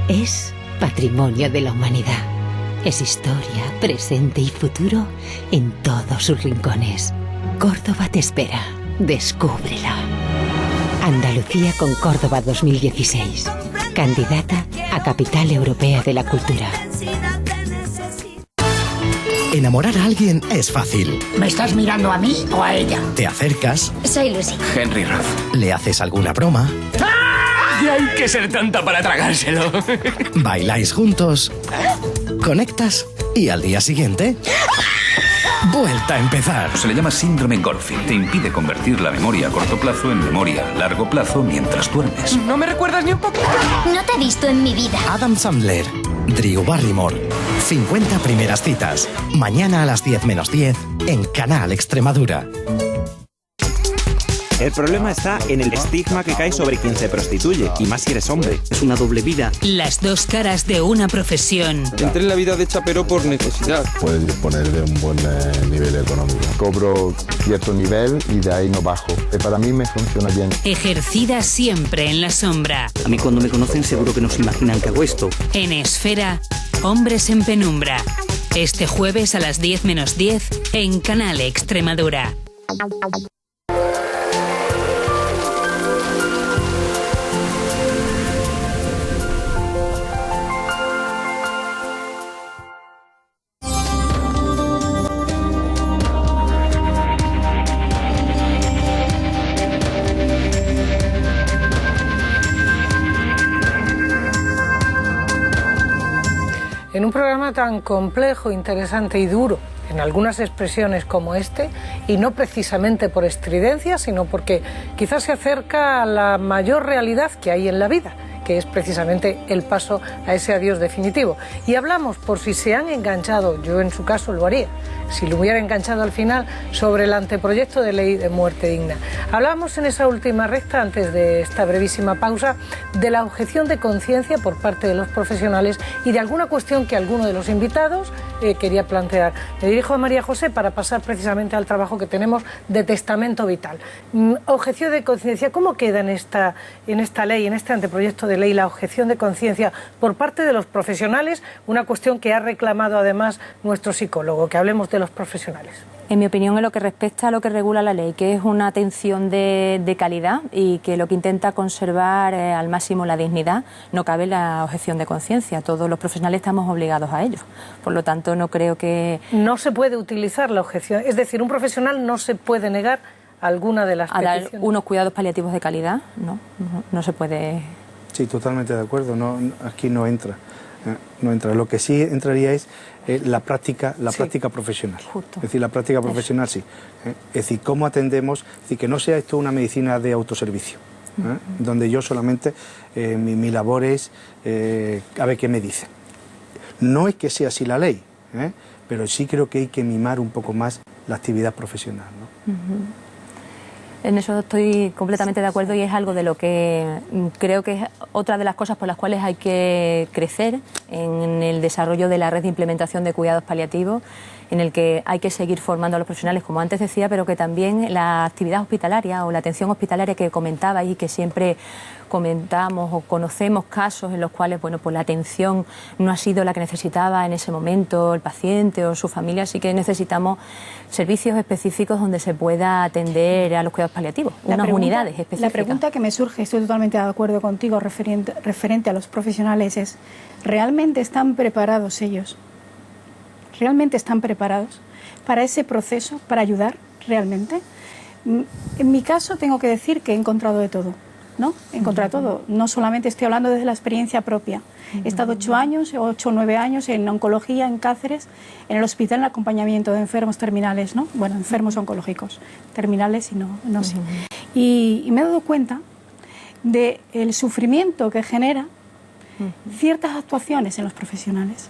Es patrimonio de la humanidad. Es historia, presente y futuro en todos sus rincones. Córdoba te espera. Descúbrela. Andalucía con Córdoba 2016. Candidata a Capital Europea de la Cultura. Enamorar a alguien es fácil. ¿Me estás mirando a mí o a ella? Te acercas. Soy Lucy. Henry Roth. Le haces alguna broma. Y hay que ser tonta para tragárselo. Bailáis juntos. Conectas y al día siguiente... vuelta a empezar. Se le llama síndrome Goldfield. Te impide convertir la memoria a corto plazo en memoria a largo plazo mientras duermes. ¿No me recuerdas ni un poquito? No te he visto en mi vida. Adam Sandler, Drew Barrymore. 50 primeras citas. Mañana a las 10 menos 10 en Canal Extremadura. El problema está en el estigma que cae sobre quien se prostituye, y más si eres hombre. Es una doble vida. Las dos caras de una profesión. Entré en la vida de chapero por necesidad. Puedes disponer de un buen nivel económico. Cobro cierto nivel y de ahí no bajo. Para mí me funciona bien. Ejercida siempre en la sombra. A mí cuando me conocen seguro que no se imaginan que hago esto. En Esfera, Hombres en Penumbra. Este jueves a las 10 menos 10 en Canal Extremadura. un programa tan complejo, interesante y duro, en algunas expresiones como este, y no precisamente por estridencia, sino porque quizás se acerca a la mayor realidad que hay en la vida, que es precisamente el paso a ese adiós definitivo. Y hablamos, por si se han enganchado, yo en su caso lo haría, si lo hubiera enganchado al final, sobre el anteproyecto de ley de muerte digna. Hablamos en esa última recta, antes de esta brevísima pausa, de la objeción de conciencia por parte de los profesionales y de alguna cuestión que alguno de los invitados quería plantear. Me dirijo a María José para pasar precisamente al trabajo que tenemos de testamento vital. Objeción de conciencia, ¿cómo queda en esta ley, en este anteproyecto de ley, la objeción de conciencia por parte de los profesionales? Una cuestión que ha reclamado además nuestro psicólogo, que hablemos de los profesionales. En mi opinión, en lo que respecta a lo que regula la ley, que es una atención de calidad y que lo que intenta conservar al máximo la dignidad, no cabe la objeción de conciencia. Todos los profesionales estamos obligados a ello. Por lo tanto, no creo que... No se puede utilizar la objeción, es decir, un profesional no se puede negar alguna de las peticiones. A dar unos cuidados paliativos de calidad, no se puede... Sí, totalmente de acuerdo, aquí no entra. No entra. Lo que sí entraría es la práctica profesional. Justo. Es decir, la práctica profesional sí. Es decir, cómo atendemos, es decir, que no sea esto una medicina de autoservicio, donde yo solamente, mi labor es a ver qué me dicen. No es que sea así la ley, pero sí creo que hay que mimar un poco más la actividad profesional, ¿no? En eso estoy completamente de acuerdo y es algo de lo que creo que es otra de las cosas por las cuales hay que crecer en el desarrollo de la red de implementación de cuidados paliativos, en el que hay que seguir formando a los profesionales, como antes decía, pero que también la actividad hospitalaria o la atención hospitalaria que comentaba y que siempre comentamos o conocemos casos en los cuales pues la atención no ha sido la que necesitaba en ese momento el paciente o su familia, así que necesitamente servicios específicos donde se pueda atender a los cuidados paliativos, unas unidades específicas. La pregunta que me surge, estoy totalmente de acuerdo contigo, referente a los profesionales, es: ¿realmente están preparados ellos? ¿Realmente están preparados para ese proceso, para ayudar realmente? En mi caso tengo que decir que he encontrado de todo, ¿no? He encontrado todo. No solamente estoy hablando desde la experiencia propia. He estado 8 o 9 años en oncología en Cáceres, en el hospital en acompañamiento de enfermos terminales, ¿no? Bueno, enfermos oncológicos, terminales y no sé. Y me he dado cuenta del sufrimiento que genera ciertas actuaciones en los profesionales.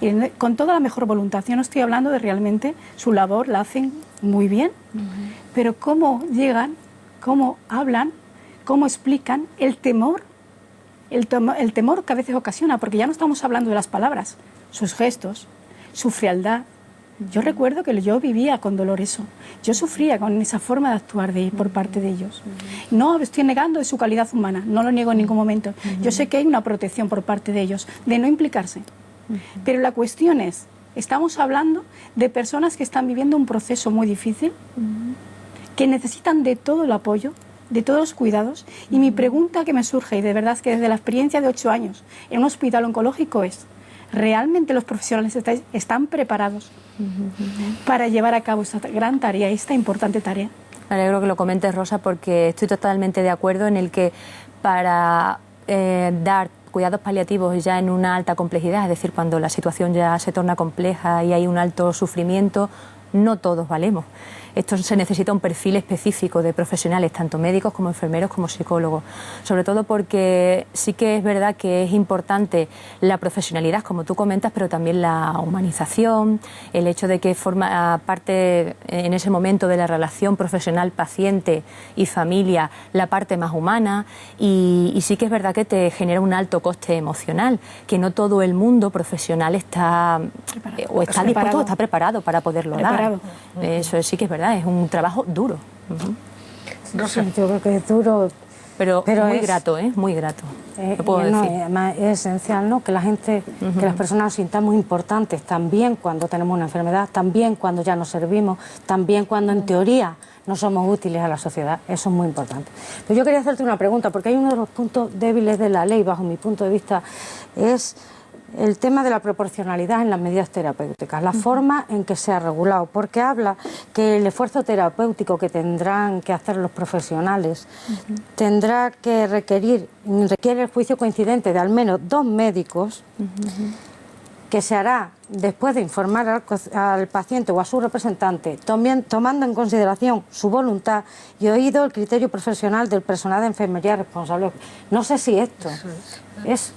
Y con toda la mejor voluntad. Yo no estoy hablando de realmente su labor, la hacen muy bien, pero cómo llegan, cómo hablan, cómo explican el temor que a veces ocasiona, porque ya no estamos hablando de las palabras, sus gestos, su frialdad. Yo recuerdo que yo vivía con dolor eso. Yo sufría con esa forma de actuar por parte de ellos. No estoy negando de su calidad humana, no lo niego en ningún momento. Yo sé que hay una protección por parte de ellos, de no implicarse. Pero la cuestión es, estamos hablando de personas que están viviendo un proceso muy difícil, que necesitan de todo el apoyo, de todos los cuidados. Y mi pregunta que me surge, y de verdad es que desde la experiencia de 8 años en un hospital oncológico, es: ¿realmente los profesionales están preparados para llevar a cabo esta gran tarea, esta importante tarea? Me alegro que lo comentes, Rosa, porque estoy totalmente de acuerdo en el que para dar cuidados paliativos ya en una alta complejidad, es decir, cuando la situación ya se torna compleja y hay un alto sufrimiento, no todos valemos. Esto se necesita un perfil específico de profesionales, tanto médicos como enfermeros como psicólogos, sobre todo porque sí que es verdad que es importante la profesionalidad, como tú comentas, pero también la humanización, el hecho de que forma parte en ese momento de la relación profesional paciente y familia la parte más humana, y sí que es verdad que te genera un alto coste emocional, que no todo el mundo profesional está dispuesto o está preparado para poderlo dar. Eso sí que es verdad. Es un trabajo duro. Rosa, yo creo que es duro, pero muy grato, muy grato. Lo puedo decir. Además es esencial, ¿no?, que la gente, que las personas nos sintamos importantes, también cuando tenemos una enfermedad, también cuando ya nos servimos, también cuando en teoría no somos útiles a la sociedad. Eso es muy importante. Pero yo quería hacerte una pregunta, porque hay uno de los puntos débiles de la ley, bajo mi punto de vista, es el tema de la proporcionalidad en las medidas terapéuticas, la forma en que se ha regulado, porque habla que el esfuerzo terapéutico que tendrán que hacer los profesionales tendrá que requiere el juicio coincidente de al menos 2 médicos que se hará después de informar al paciente o a su representante, tomando en consideración su voluntad y oído el criterio profesional del personal de enfermería responsable. No sé si esto es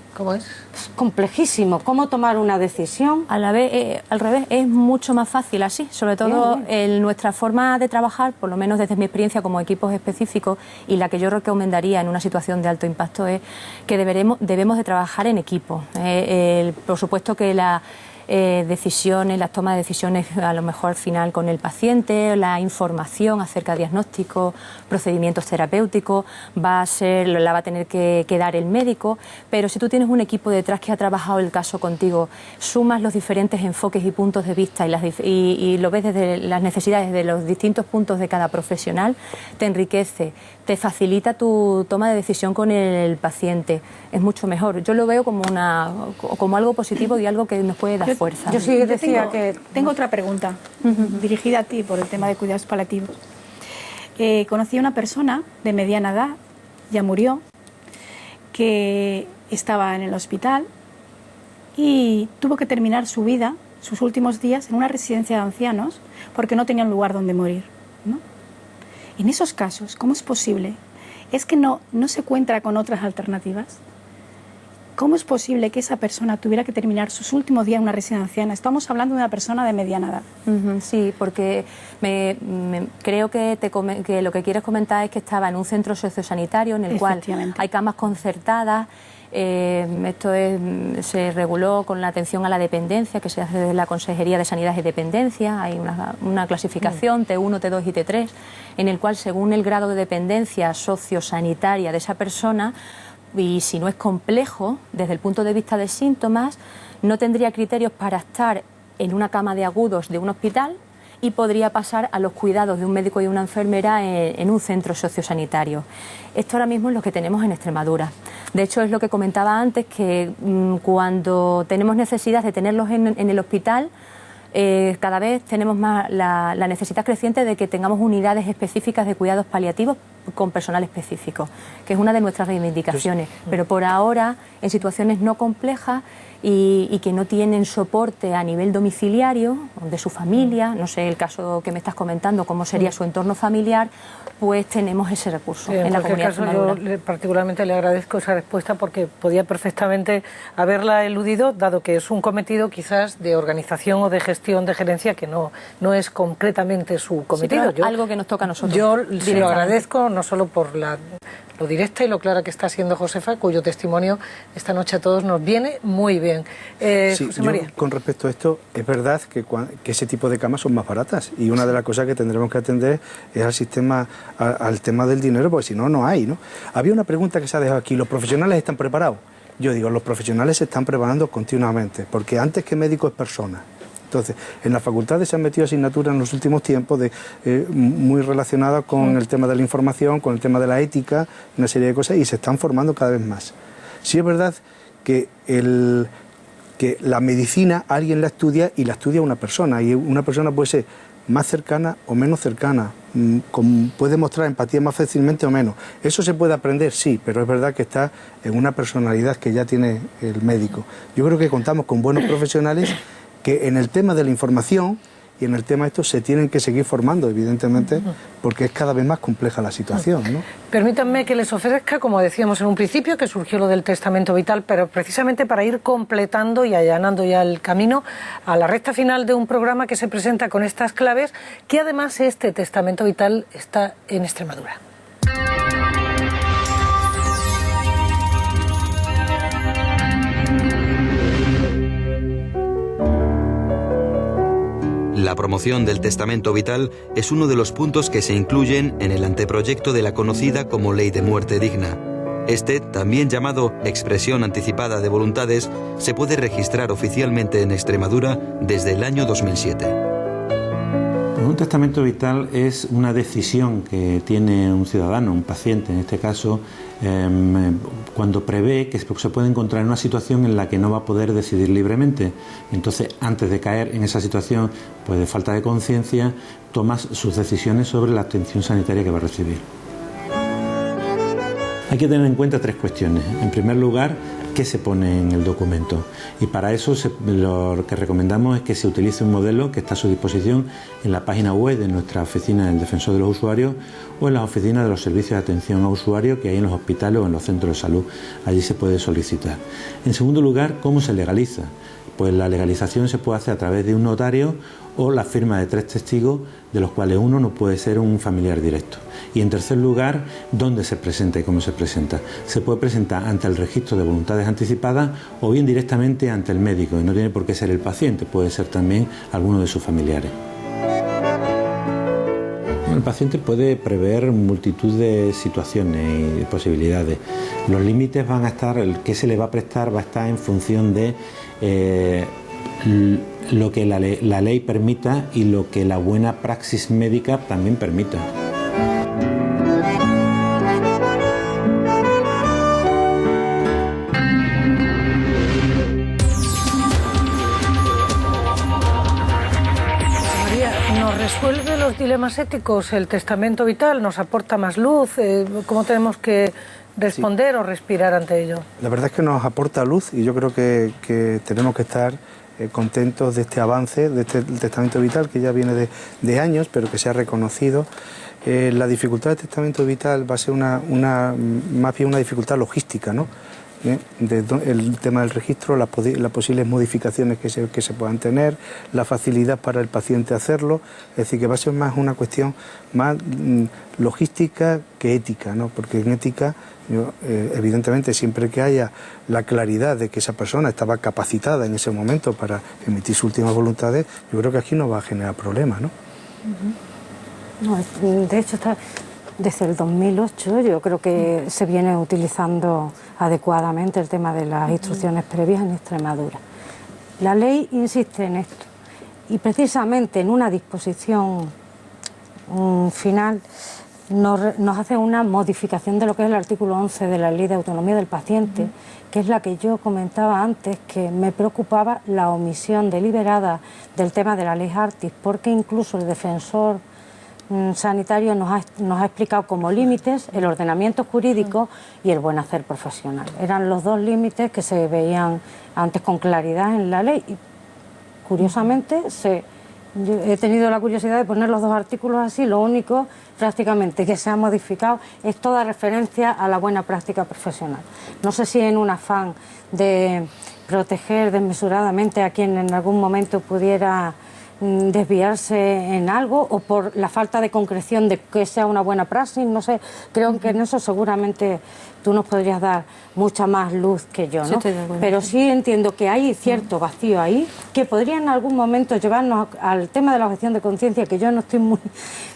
complejísimo. ¿Cómo tomar una decisión? Al revés, es mucho más fácil así. Sobre todo nuestra forma de trabajar, por lo menos desde mi experiencia como equipos específicos, y la que yo recomendaría en una situación de alto impacto es que debemos de trabajar en equipo. Por supuesto que las tomas de decisiones a lo mejor al final con el paciente, la información acerca de diagnóstico, procedimientos terapéuticos, la va a tener que dar el médico, pero si tú tienes un equipo detrás que ha trabajado el caso contigo, sumas los diferentes enfoques y puntos de vista y lo ves desde las necesidades de los distintos puntos de cada profesional, te enriquece, te facilita tu toma de decisión con el paciente, es mucho mejor. Yo lo veo como algo positivo y algo que nos puede dar fuerza. Yo sí decía tengo otra pregunta dirigida a ti por el tema de cuidados paliativos. Conocí a una persona de mediana edad, ya murió, que estaba en el hospital y tuvo que terminar su vida, sus últimos días, en una residencia de ancianos porque no tenía un lugar donde morir, ¿no? En esos casos, ¿cómo es posible? ¿Es que no se cuenta con otras alternativas? ¿Cómo es posible que esa persona tuviera que terminar sus últimos días en una residencia anciana? Estamos hablando de una persona de mediana edad. Sí, porque creo que lo que quieres comentar es que estaba en un centro sociosanitario en el cual hay camas concertadas. Esto se reguló con la atención a la dependencia que se hace desde la Consejería de Sanidad y Dependencia. Hay una clasificación T1, T2 y T3 en el cual, según el grado de dependencia sociosanitaria de esa persona, y si no es complejo desde el punto de vista de síntomas, no tendría criterios para estar en una cama de agudos de un hospital y podría pasar a los cuidados de un médico y una enfermera en un centro sociosanitario. Esto ahora mismo es lo que tenemos en Extremadura. De hecho, es lo que comentaba antes, que cuando tenemos necesidad de tenerlos en el hospital, cada vez tenemos más la necesidad creciente de que tengamos unidades específicas de cuidados paliativos con personal específico, que es una de nuestras reivindicaciones. Pero por ahora, en situaciones no complejas y que no tienen soporte a nivel domiciliario de su familia, no sé el caso que me estás comentando, cómo sería su entorno familiar, pues tenemos ese recurso en la comunidad. En cualquier caso, yo particularmente le agradezco esa respuesta porque podía perfectamente haberla eludido, dado que es un cometido quizás de organización o de gestión, de gerencia, que no es concretamente su cometido. Sí, algo que nos toca a nosotros. Yo se lo agradezco, no solo por lo directa y lo clara que está siendo Josefa, cuyo testimonio esta noche a todos nos viene muy bien. José María. Con respecto a esto, es verdad que ese tipo de camas son más baratas y una de las cosas que tendremos que atender es al tema del dinero, porque si no, no hay, ¿no? Había una pregunta que se ha dejado aquí, ¿los profesionales están preparados? Yo digo, los profesionales se están preparando continuamente, porque antes que médico es persona. Entonces, en las facultades se han metido asignaturas en los últimos tiempos muy relacionadas con el tema de la información, con el tema de la ética, una serie de cosas, y se están formando cada vez más. Sí es verdad que la medicina alguien la estudia y la estudia una persona, y una persona puede ser más cercana o menos cercana, puede mostrar empatía más fácilmente o menos. ¿Eso se puede aprender? Sí, pero es verdad que está en una personalidad que ya tiene el médico. Yo creo que contamos con buenos profesionales que en el tema de la información y en el tema de esto se tienen que seguir formando, evidentemente, porque es cada vez más compleja la situación, ¿no? Permítanme que les ofrezca, como decíamos en un principio, que surgió lo del testamento vital, pero precisamente para ir completando y allanando ya el camino a la recta final de un programa que se presenta con estas claves, que además este testamento vital está en Extremadura. La promoción del testamento vital es uno de los puntos que se incluyen en el anteproyecto de la conocida como Ley de Muerte Digna. Este, también llamado expresión anticipada de voluntades, se puede registrar oficialmente en Extremadura desde el año 2007. Un testamento vital es una decisión que tiene un ciudadano, un paciente en este caso, cuando prevé que se puede encontrar en una situación en la que no va a poder decidir libremente. Entonces, antes de caer en esa situación pues de falta de conciencia, toma sus decisiones sobre la atención sanitaria que va a recibir. Hay que tener en cuenta 3 cuestiones. En primer lugar, qué se pone en el documento, y para eso lo que recomendamos es que se utilice un modelo que está a su disposición en la página web de nuestra oficina del Defensor de los Usuarios o en las oficinas de los servicios de atención a usuarios que hay en los hospitales o en los centros de salud. Allí se puede solicitar. En segundo lugar, ¿cómo se legaliza? Pues la legalización se puede hacer a través de un notario o la firma de 3 testigos, de los cuales uno no puede ser un familiar directo. Y en tercer lugar, ¿dónde se presenta y cómo se presenta? Se puede presentar ante el registro de voluntades anticipadas o bien directamente ante el médico, y no tiene por qué ser el paciente, puede ser también alguno de sus familiares. El paciente puede prever multitud de situaciones y posibilidades. Los límites van a estar, el que se le va a prestar va a estar en función de lo que la ley permita y lo que la buena praxis médica también permita. ¿Resuelve los dilemas éticos el testamento vital? ¿Nos aporta más luz? ¿Cómo tenemos que responder o respirar ante ello? La verdad es que nos aporta luz y yo creo que tenemos que estar contentos de este avance, de este testamento vital que ya viene de años, pero que se ha reconocido. La dificultad del testamento vital va a ser más bien una dificultad logística, ¿no? El tema del registro, las posibles modificaciones que se puedan tener, la facilidad para el paciente hacerlo, es decir, que va a ser más una cuestión más logística que ética, ¿no? Porque en ética, evidentemente, siempre que haya la claridad de que esa persona estaba capacitada en ese momento para emitir sus últimas voluntades, yo creo que aquí no va a generar problemas, ¿no? No, de hecho está... Desde el 2008 yo creo que se viene utilizando adecuadamente el tema de las instrucciones previas en Extremadura. La ley insiste en esto y precisamente en una disposición final nos hace una modificación de lo que es el artículo 11 de la Ley de Autonomía del Paciente, que es la que yo comentaba antes, que me preocupaba la omisión deliberada del tema de la ley Artis, porque incluso el defensor sanitario nos ha explicado como límites el ordenamiento jurídico y el buen hacer profesional. Eran los 2 límites que se veían antes con claridad en la ley. Y, curiosamente, yo he tenido la curiosidad de poner los 2 artículos así. Lo único prácticamente que se ha modificado es toda referencia a la buena práctica profesional. No sé si en un afán de proteger desmesuradamente a quien en algún momento pudiera desviarse en algo o por la falta de concreción de que sea una buena praxis, no sé, creo que en eso seguramente tú nos podrías dar mucha más luz que yo, ¿no? Sí, pero sí entiendo que hay cierto vacío ahí que podría en algún momento llevarnos al tema de la objeción de conciencia, que yo no estoy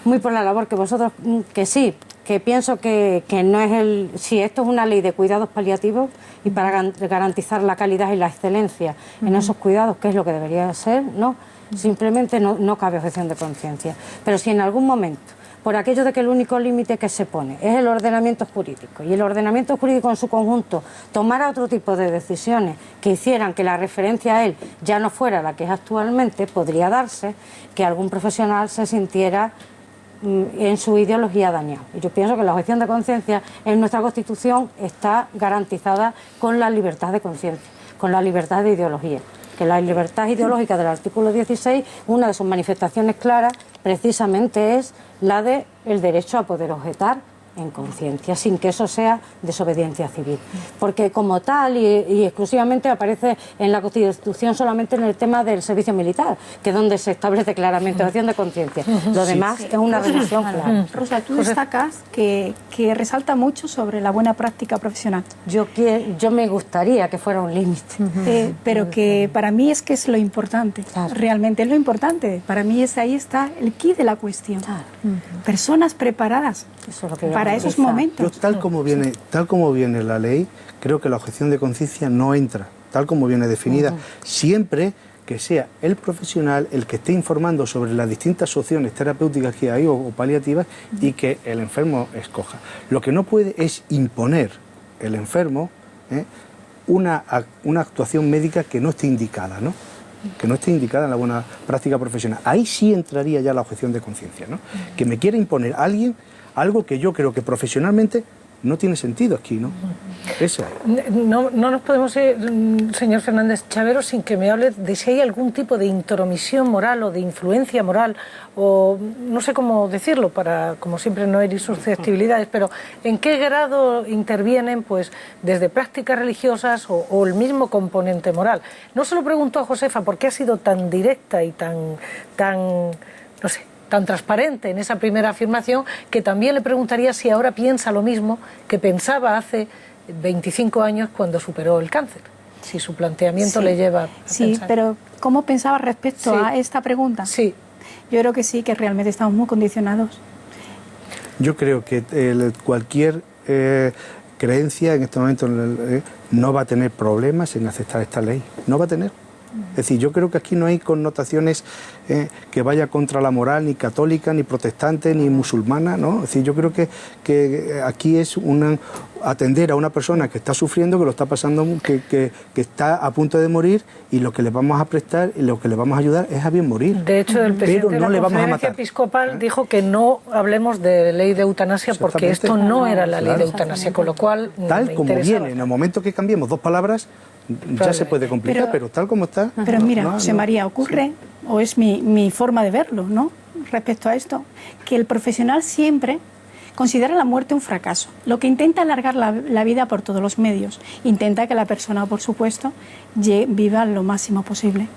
muy por la labor que vosotros, que sí, que pienso que no es si esto es una ley de cuidados paliativos y para garantizar la calidad y la excelencia en esos cuidados, que es lo que debería ser, ¿no? Simplemente no cabe objeción de conciencia. Pero si en algún momento, por aquello de que el único límite que se pone es el ordenamiento jurídico y el ordenamiento jurídico en su conjunto tomara otro tipo de decisiones que hicieran que la referencia a él ya no fuera la que es actualmente, podría darse que algún profesional se sintiera en su ideología dañado. Y yo pienso que la objeción de conciencia en nuestra Constitución está garantizada con la libertad de conciencia, con la libertad de ideología. Que la libertad ideológica del artículo 16, una de sus manifestaciones claras, precisamente es la del derecho a poder objetar en conciencia, sin que eso sea desobediencia civil. Porque como tal y exclusivamente aparece en la Constitución solamente en el tema del servicio militar, que es donde se establece claramente objeción de conciencia. Lo demás es una revisión clara. Rosa, tú destacas que resalta mucho sobre la buena práctica profesional. Yo me gustaría que fuera un límite. Pero que para mí es que es lo importante. Claro. Realmente es lo importante. Para mí ahí está el quid de la cuestión. Claro. Personas preparadas. Eso es lo que para esos momentos. Yo, tal como viene la ley, creo que la objeción de conciencia no entra, tal como viene definida, siempre que sea el profesional el que esté informando sobre las distintas opciones terapéuticas que hay o paliativas y que el enfermo escoja. Lo que no puede es imponer el enfermo una actuación médica que no esté indicada, ¿no? Que no esté indicada en la buena práctica profesional. Ahí sí entraría ya la objeción de conciencia, ¿no? Que me quiera imponer alguien algo que yo creo que profesionalmente no tiene sentido aquí, ¿no? Eso. No nos podemos ir, señor Fernández Chavero, sin que me hable de si hay algún tipo de intromisión moral o de influencia moral, o no sé cómo decirlo, para, como siempre, no herir susceptibilidades, pero ¿en qué grado intervienen, pues, desde prácticas religiosas o el mismo componente moral? No se lo pregunto a Josefa porque ha sido tan directa y tan no sé, tan transparente en esa primera afirmación, que también le preguntaría si ahora piensa lo mismo que pensaba hace 25 años cuando superó el cáncer. Si su planteamiento le lleva a pensar. Pero ¿cómo pensaba respecto a esta pregunta? Sí. Yo creo que sí, que realmente estamos muy condicionados. Yo creo que cualquier creencia en este momento no va a tener problemas en aceptar esta ley. No va a tener. Es decir, yo creo que aquí no hay connotaciones que vaya contra la moral, ni católica, ni protestante, ni musulmana, ¿no? Es decir, yo creo que aquí es atender a una persona que está sufriendo, que lo está pasando, que está a punto de morir, y lo que le vamos a prestar y lo que le vamos a ayudar es a bien morir. De hecho, el presidente de la Conferencia Episcopal dijo que no hablemos de ley de eutanasia porque esto no era la ley de eutanasia, con lo cual tal como viene, en el momento que cambiemos dos palabras, ya se puede complicar, pero tal como está... Pero mira, José María, ocurre, o es mi forma de verlo, ¿no?, respecto a esto, que el profesional siempre considera la muerte un fracaso. Lo que intenta alargar la vida por todos los medios. Intenta que la persona, por supuesto, viva lo máximo posible.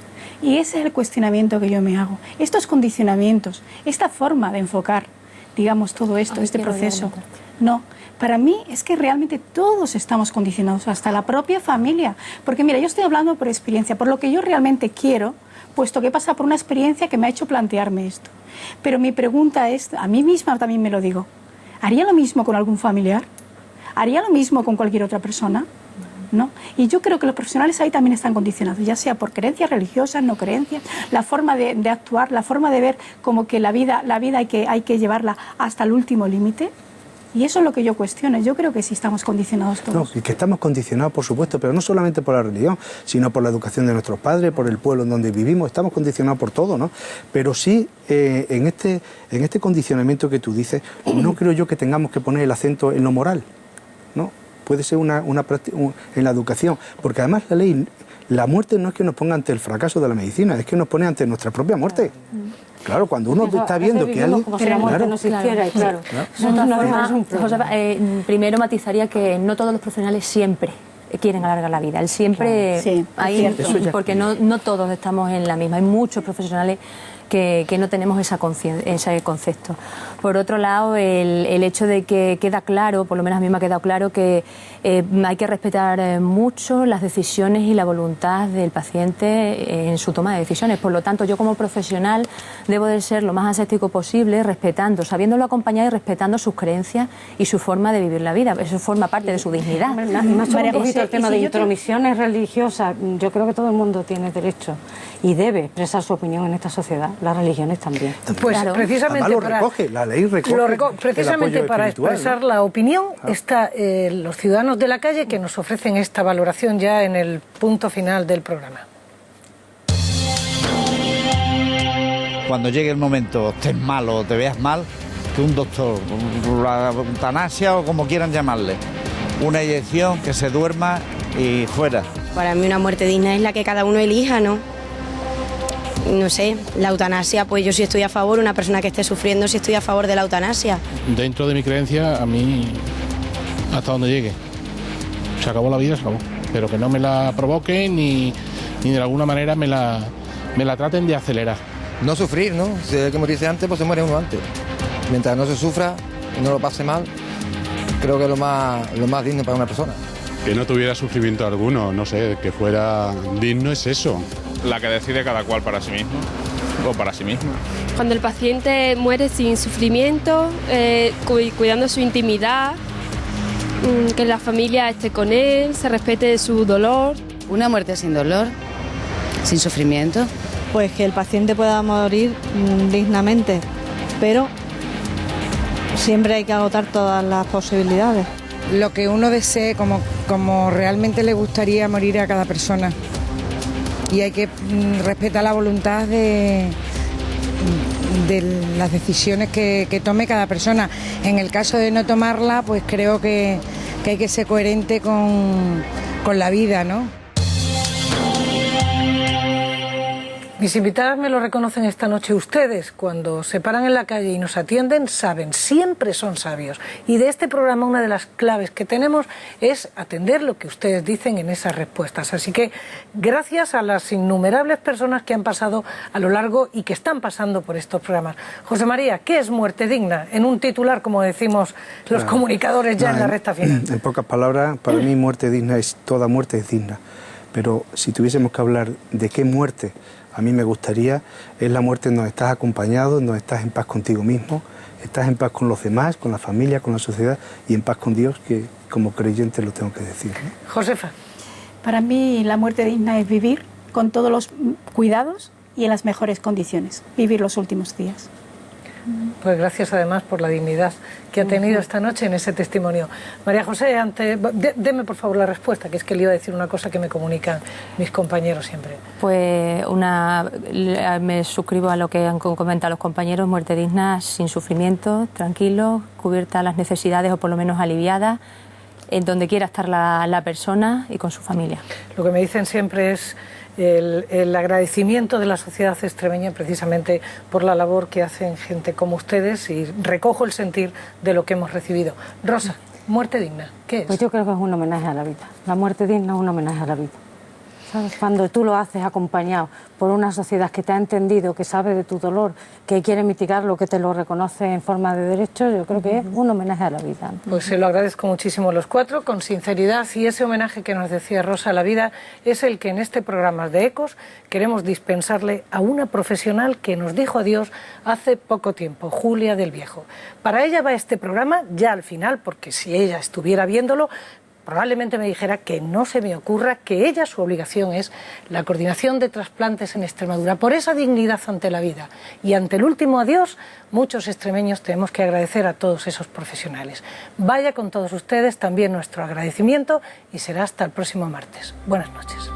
Y ese es el cuestionamiento que yo me hago. Estos condicionamientos, esta forma de enfocar, digamos, todo esto, este proceso... No, para mí es que realmente todos estamos condicionados, hasta la propia familia. Porque mira, yo estoy hablando por experiencia, por lo que yo realmente quiero, puesto que pasa por una experiencia que me ha hecho plantearme esto. Pero mi pregunta es, a mí misma también me lo digo, ¿haría lo mismo con algún familiar? ¿Haría lo mismo con cualquier otra persona? ¿No? Y yo creo que los profesionales ahí también están condicionados, ya sea por creencias religiosas, no creencias, la forma de actuar, la forma de ver como que la vida hay que llevarla hasta el último límite. Y eso es lo que yo cuestiono. Yo creo que sí estamos condicionados todos. No, y que estamos condicionados, por supuesto, pero no solamente por la religión, sino por la educación de nuestros padres, por el pueblo en donde vivimos. Estamos condicionados por todo, ¿no? Pero sí, en este condicionamiento que tú dices, no creo yo que tengamos que poner el acento en lo moral, ¿no? Puede ser en la educación, porque además la ley, la muerte no es que nos ponga ante el fracaso de la medicina, es que nos pone ante nuestra propia muerte. Claro, cuando uno está viendo que alguien... Como si la muerte no existiera, claro. Primero matizaría que no todos los profesionales siempre quieren alargar la vida. El siempre... Porque no todos estamos en la misma. Hay muchos profesionales que no tenemos ese concepto. Por otro lado, el hecho de que queda claro, por lo menos a mí me ha quedado claro, que hay que respetar mucho las decisiones y la voluntad del paciente en su toma de decisiones. Por lo tanto, yo como profesional debo de ser lo más aséptico posible, sabiéndolo acompañar y respetando sus creencias y su forma de vivir la vida. Eso forma parte de su dignidad. Y más un poquito el tema de intromisiones religiosas. Yo creo que todo el mundo tiene derecho y debe expresar su opinión en esta sociedad. Las religiones también. Pues claro, precisamente la ley recoge precisamente para expresar la opinión está los ciudadanos de la calle que nos ofrecen esta valoración ya en el punto final del programa. Cuando llegue el momento, estés mal o te veas mal, que un doctor, la eutanasia o como quieran llamarle, una inyección, que se duerma y fuera. Para mí una muerte digna es la que cada uno elija, ¿no? No sé, la eutanasia, pues yo sí estoy a favor, una persona que esté sufriendo sí estoy a favor de la eutanasia. Dentro de mi creencia, a mí, hasta donde llegue. Se acabó la vida, se acabó. Pero que no me la provoquen ni de alguna manera me la traten de acelerar. No sufrir, ¿no? Si hay que morirse antes, pues se muere uno antes. Mientras no se sufra y no lo pase mal, creo que es lo más digno para una persona. Que no tuviera sufrimiento alguno, no sé, que fuera digno es eso. La que decide cada cual para sí mismo o para sí misma. Cuando el paciente muere sin sufrimiento, cuidando su intimidad, que la familia esté con él, se respete su dolor. Una muerte sin dolor, sin sufrimiento. Pues que el paciente pueda morir dignamente, pero siempre hay que agotar todas las posibilidades. Lo que uno desee, como realmente le gustaría morir a cada persona. Y hay que respetar la voluntad de las decisiones que tome cada persona. En el caso de no tomarla, pues creo que hay que ser coherente con la vida, ¿no? Mis invitadas me lo reconocen esta noche. Ustedes, cuando se paran en la calle y nos atienden, saben, siempre son sabios. Y de este programa una de las claves que tenemos es atender lo que ustedes dicen en esas respuestas. Así que gracias a las innumerables personas que han pasado a lo largo y que están pasando por estos programas. José María, ¿qué es muerte digna? En un titular, como decimos los comunicadores ya en la recta final. En pocas palabras, para mí muerte digna es toda muerte es digna. Pero si tuviésemos que hablar de qué muerte a mí me gustaría, es la muerte en donde estás acompañado, en donde estás en paz contigo mismo, estás en paz con los demás, con la familia, con la sociedad y en paz con Dios, que como creyente lo tengo que decir, ¿no? Josefa. Para mí la muerte digna es vivir con todos los cuidados y en las mejores condiciones, vivir los últimos días. Pues gracias además por la dignidad que ha tenido esta noche en ese testimonio. María José, deme por favor la respuesta, que es que le iba a decir una cosa que me comunican mis compañeros siempre. Pues me suscribo a lo que han comentado los compañeros, muerte digna, sin sufrimiento, tranquilo, cubierta las necesidades o por lo menos aliviadas, en donde quiera estar la persona y con su familia. Lo que me dicen siempre es el agradecimiento de la sociedad extremeña precisamente por la labor que hacen gente como ustedes, y recojo el sentir de lo que hemos recibido. Rosa, muerte digna, ¿qué es? Pues yo creo que es un homenaje a la vida. La muerte digna es un homenaje a la vida. ¿Sabes? Cuando tú lo haces acompañado por una sociedad que te ha entendido, que sabe de tu dolor, que quiere mitigarlo, que te lo reconoce en forma de derecho, yo creo que es un homenaje a la vida. Pues se lo agradezco muchísimo a los cuatro, con sinceridad, y ese homenaje que nos decía Rosa a la vida es el que en este programa de Ecos queremos dispensarle a una profesional que nos dijo adiós hace poco tiempo, Julia del Viejo. Para ella va este programa ya al final, porque si ella estuviera viéndolo, probablemente me dijera que no se me ocurra que ella, su obligación es la coordinación de trasplantes en Extremadura, por esa dignidad ante la vida. Y ante el último adiós, muchos extremeños tenemos que agradecer a todos esos profesionales. Vaya con todos ustedes también nuestro agradecimiento y será hasta el próximo martes. Buenas noches.